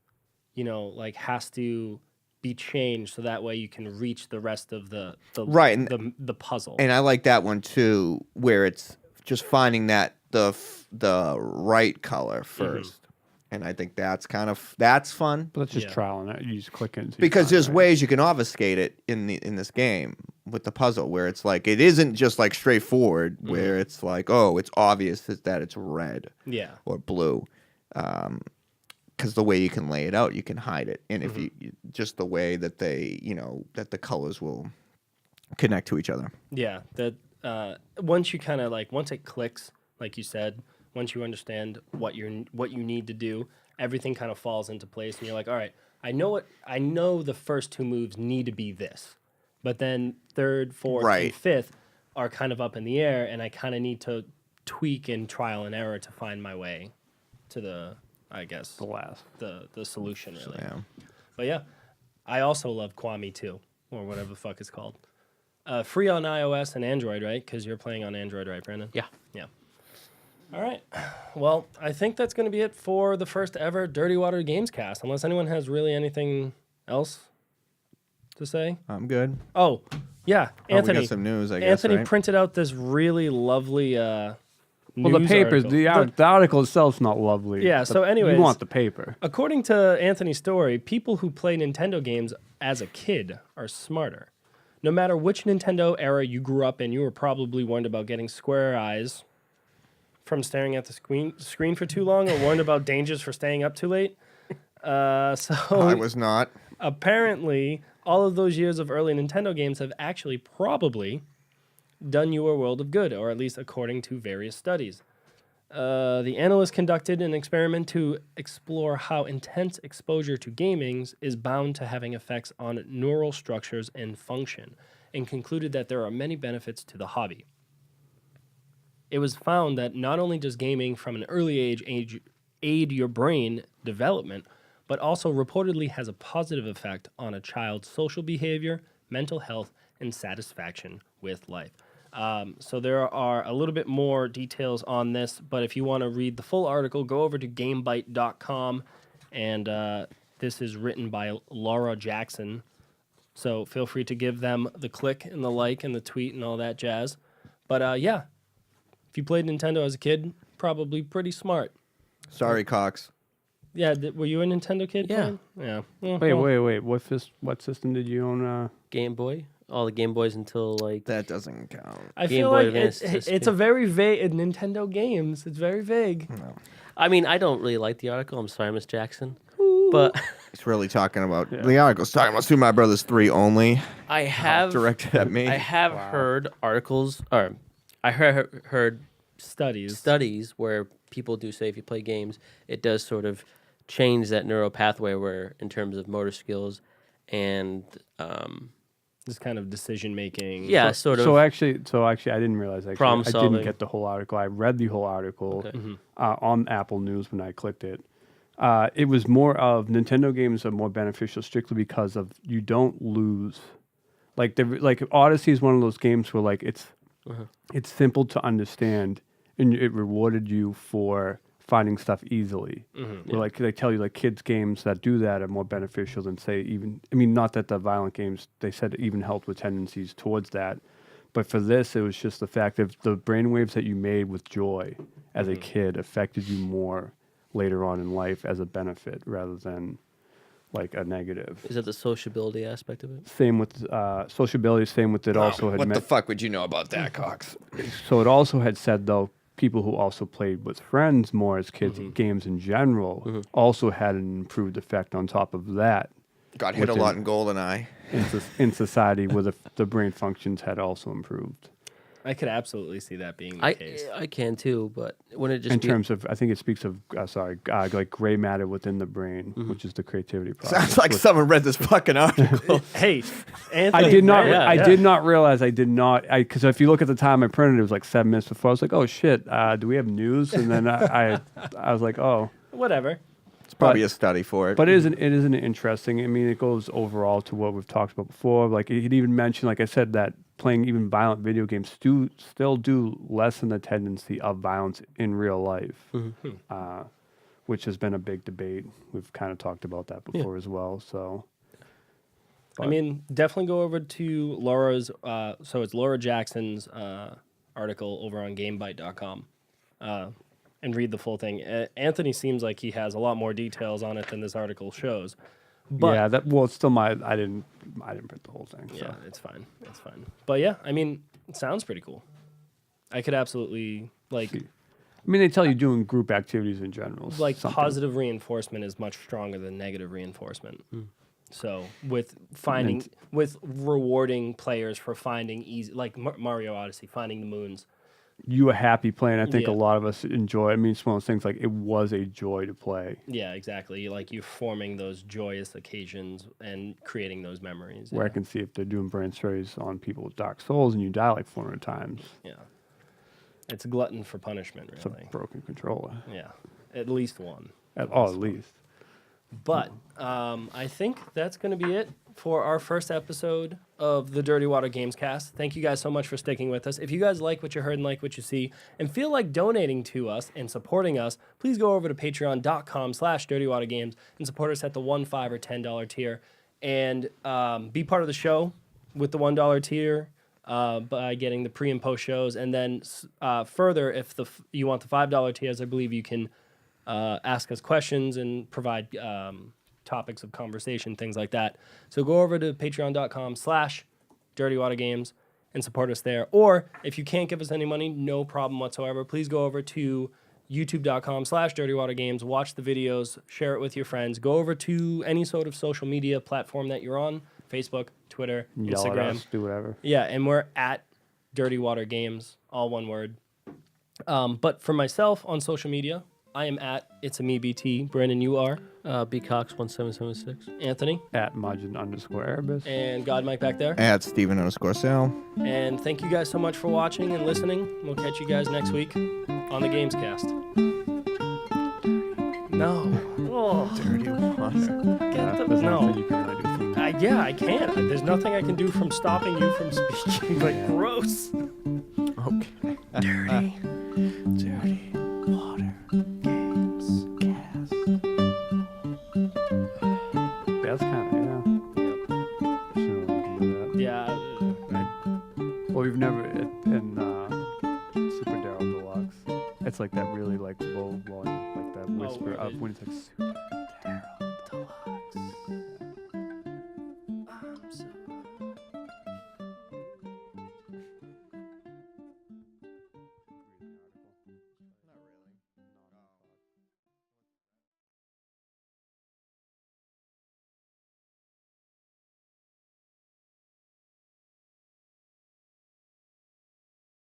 A: like has to be changed so that way you can reach the rest of the puzzle.
D: And I like that one too, where it's just finding that the right color first. And I think that's fun.
C: But that's just trial and error. You just click it.
D: Because there's ways you can obfuscate it in this game with the puzzle where it's like it isn't just like straightforward where it's like, oh, it's obvious that it's red or blue. Because the way you can lay it out, you can hide it. And if you just the way that they, that the colors will connect to each other.
A: Yeah. That once you kind of once it clicks, like you said, once you understand what you need to do, everything kind of falls into place, and you're like, all right, I know the first two moves need to be this, but then third, fourth, and fifth are kind of up in the air, and I kind of need to tweak and trial and error to find my way to the solution, really.
D: Yeah.
A: But yeah, I also love Kwame too, or whatever the fuck it's called. Free on iOS and Android, right? Because you're playing on Android, right, Brandon?
B: Yeah.
A: Yeah. All right. Well, I think that's going to be it for the first ever Dirty Water Gamescast, unless anyone has really anything else to say.
D: I'm good.
A: Oh, yeah. Anthony.
D: We got some news, I guess,
A: Anthony
D: right?
A: printed out this really lovely news
C: the papers,
A: article.
C: the article itself's not lovely.
A: Yeah, so anyways.
C: You want the paper.
A: According to Anthony's story, people who play Nintendo games as a kid are smarter. No matter which Nintendo era you grew up in, you were probably warned about getting square eyes from staring at the screen for too long, or warned about dangers for staying up too late. So
D: I was not.
A: Apparently, all of those years of early Nintendo games have actually probably done you a world of good, or at least according to various studies. The analysts conducted an experiment to explore how intense exposure to gamings is bound to having effects on neural structures and function, and concluded that there are many benefits to the hobby. It was found that not only does gaming from an early age aid your brain development, but also reportedly has a positive effect on a child's social behavior, mental health, and satisfaction with life. So there are a little bit more details on this, but if you want to read the full article, go over to GameBite.com, and this is written by Laura Jackson. So feel free to give them the click and the like and the tweet and all that jazz. But yeah. If you played Nintendo as a kid, probably pretty smart.
D: Sorry, Cox.
A: Yeah, were you a Nintendo kid?
B: Yeah.
A: Yeah.
C: Wait. What system did you own?
B: Game Boy. All the Game Boys until like
D: That doesn't count.
A: I
B: Game
A: feel
B: Boy
A: like
B: Advance
A: it's a very vague Nintendo games. It's very vague.
D: No.
B: I mean, I don't really like the article. I'm sorry, Miss Jackson. But
D: It's really talking about the article's talking about Super Mario Brothers 3 only.
B: I have
D: Directed at me.
B: I have heard articles, or I heard studies where people do say if you play games, it does sort of change that neural pathway where in terms of motor skills and
A: This kind of decision making.
B: yeah, sort of.
C: So actually, I didn't realize. Actually,
B: Problem
C: I didn't
B: solving.
C: get the whole article. I read the whole article
B: Okay.
C: on Apple News when I clicked it. It was more of Nintendo games are more beneficial strictly because of you don't lose. Like Odyssey is one of those games where like it's simple to understand, and it rewarded you for finding stuff easily. Where, like they tell you, like kids games that do that are more beneficial than say even. I mean, not that the violent games they said even helped with tendencies towards that, but for this it was just the fact that the brainwaves that you made with joy as a kid affected you more later on in life as a benefit rather than like a negative.
B: Is that the sociability aspect of it?
C: Same with sociability. Same with it also had
D: What the
C: met.
D: fuck would you know about that, Cox?
C: So it also had said though people who also played with friends more as kids, games in general, also had an improved effect on top of that
D: Got hit a lot in GoldenEye.
C: in society where the brain functions had also improved.
A: I could absolutely see that being the case.
B: I can too, but when it just
C: In terms of, I think it speaks of, like gray matter within the brain, which is the creativity process.
D: Sounds like someone read this fucking article.
A: Hey, Anthony,
C: I did not.
B: Yeah,
C: I
B: yeah.
C: did not realize. I did not. Because if you look at the time I printed, it was like 7 minutes before. I was like, "Oh shit, do we have news?" And then I was like, "Oh."
A: Whatever.
D: It's probably a study for it.
C: But it is an interesting. I mean, it goes overall to what we've talked about before. Like it even mentioned, like I said, that playing even violent video games still do lessen the tendency of violence in real life, which has been a big debate. We've kind of talked about that before as well. So,
A: I mean, definitely go over to Laura's. So it's Laura Jackson's article over on GameBite.com. And read the full thing. Anthony seems like he has a lot more details on it than this article shows. But
C: yeah, it's still my. I didn't print the whole thing. So.
A: yeah, it's fine. It's fine. But yeah, I mean, it sounds pretty cool. I could absolutely like.
C: I mean, they tell you doing group activities in general. is
A: Like
C: something.
A: positive reinforcement is much stronger than negative reinforcement. So with rewarding players for finding easy, like Mario Odyssey, finding the moons.
C: You were happy playing. I think
A: Yeah.
C: a lot of us enjoy. I mean, it's one of those things like it was a joy to play.
A: Yeah, exactly. Like you're forming those joyous occasions and creating those memories.
C: Where I
A: Yeah.
C: can see if they're doing brain strays on people with Dark Souls and you die like 400 times.
A: Yeah. It's a glutton for punishment,
C: It's a
A: really.
C: broken controller.
A: Yeah. At least one.
C: At least.
A: But I think that's going to be it for our first episode of the Dirty Water Gamescast. Thank you guys so much for sticking with us. If you guys like what you heard and like what you see and feel like donating to us and supporting us, please go over to patreon.com/dirtywatergames and support us at the $1, $5, or $10 tier and be part of the show with the $1 tier by getting the pre and post shows. And then further, if you want the $5 tiers, I believe you can ask us questions and provide topics of conversation, things like that. So go over to patreon.com/dirtywatergames and support us there. Or if you can't give us any money, no problem whatsoever. Please go over to youtube.com/dirtywatergames, watch the videos, share it with your friends. Go over to any sort of social media platform that you're on, Facebook, Twitter,
C: Yell at
A: Instagram.
C: us, do whatever.
A: Yeah, and we're at Dirty Water Games, all one word. But for myself on social media, I am at It's a Me BT. Brandon, you are.
B: bcox1776.
A: Anthony.
C: At Majin_Erebus.
A: And God Mike back there.
D: At Steven_Sale.
A: And thank you guys so much for watching and listening. We'll catch you guys next week on the Gamescast. No. Oh,
D: Dirty Water.
A: get the,
C: There's
A: no.
C: nothing you can really do from
A: Yeah, I can't. There's nothing I can do from stopping you from speaking, but gross.
D: Okay.
A: Dirty.
D: Dirty Water Gamescast.
C: That's kind of, Shouldn't let you do that.
A: Yeah.
C: Well, we've never, in Super Daryl Deluxe, it's like that really like low volume, like that whisper
A: really?
C: up when it's like super.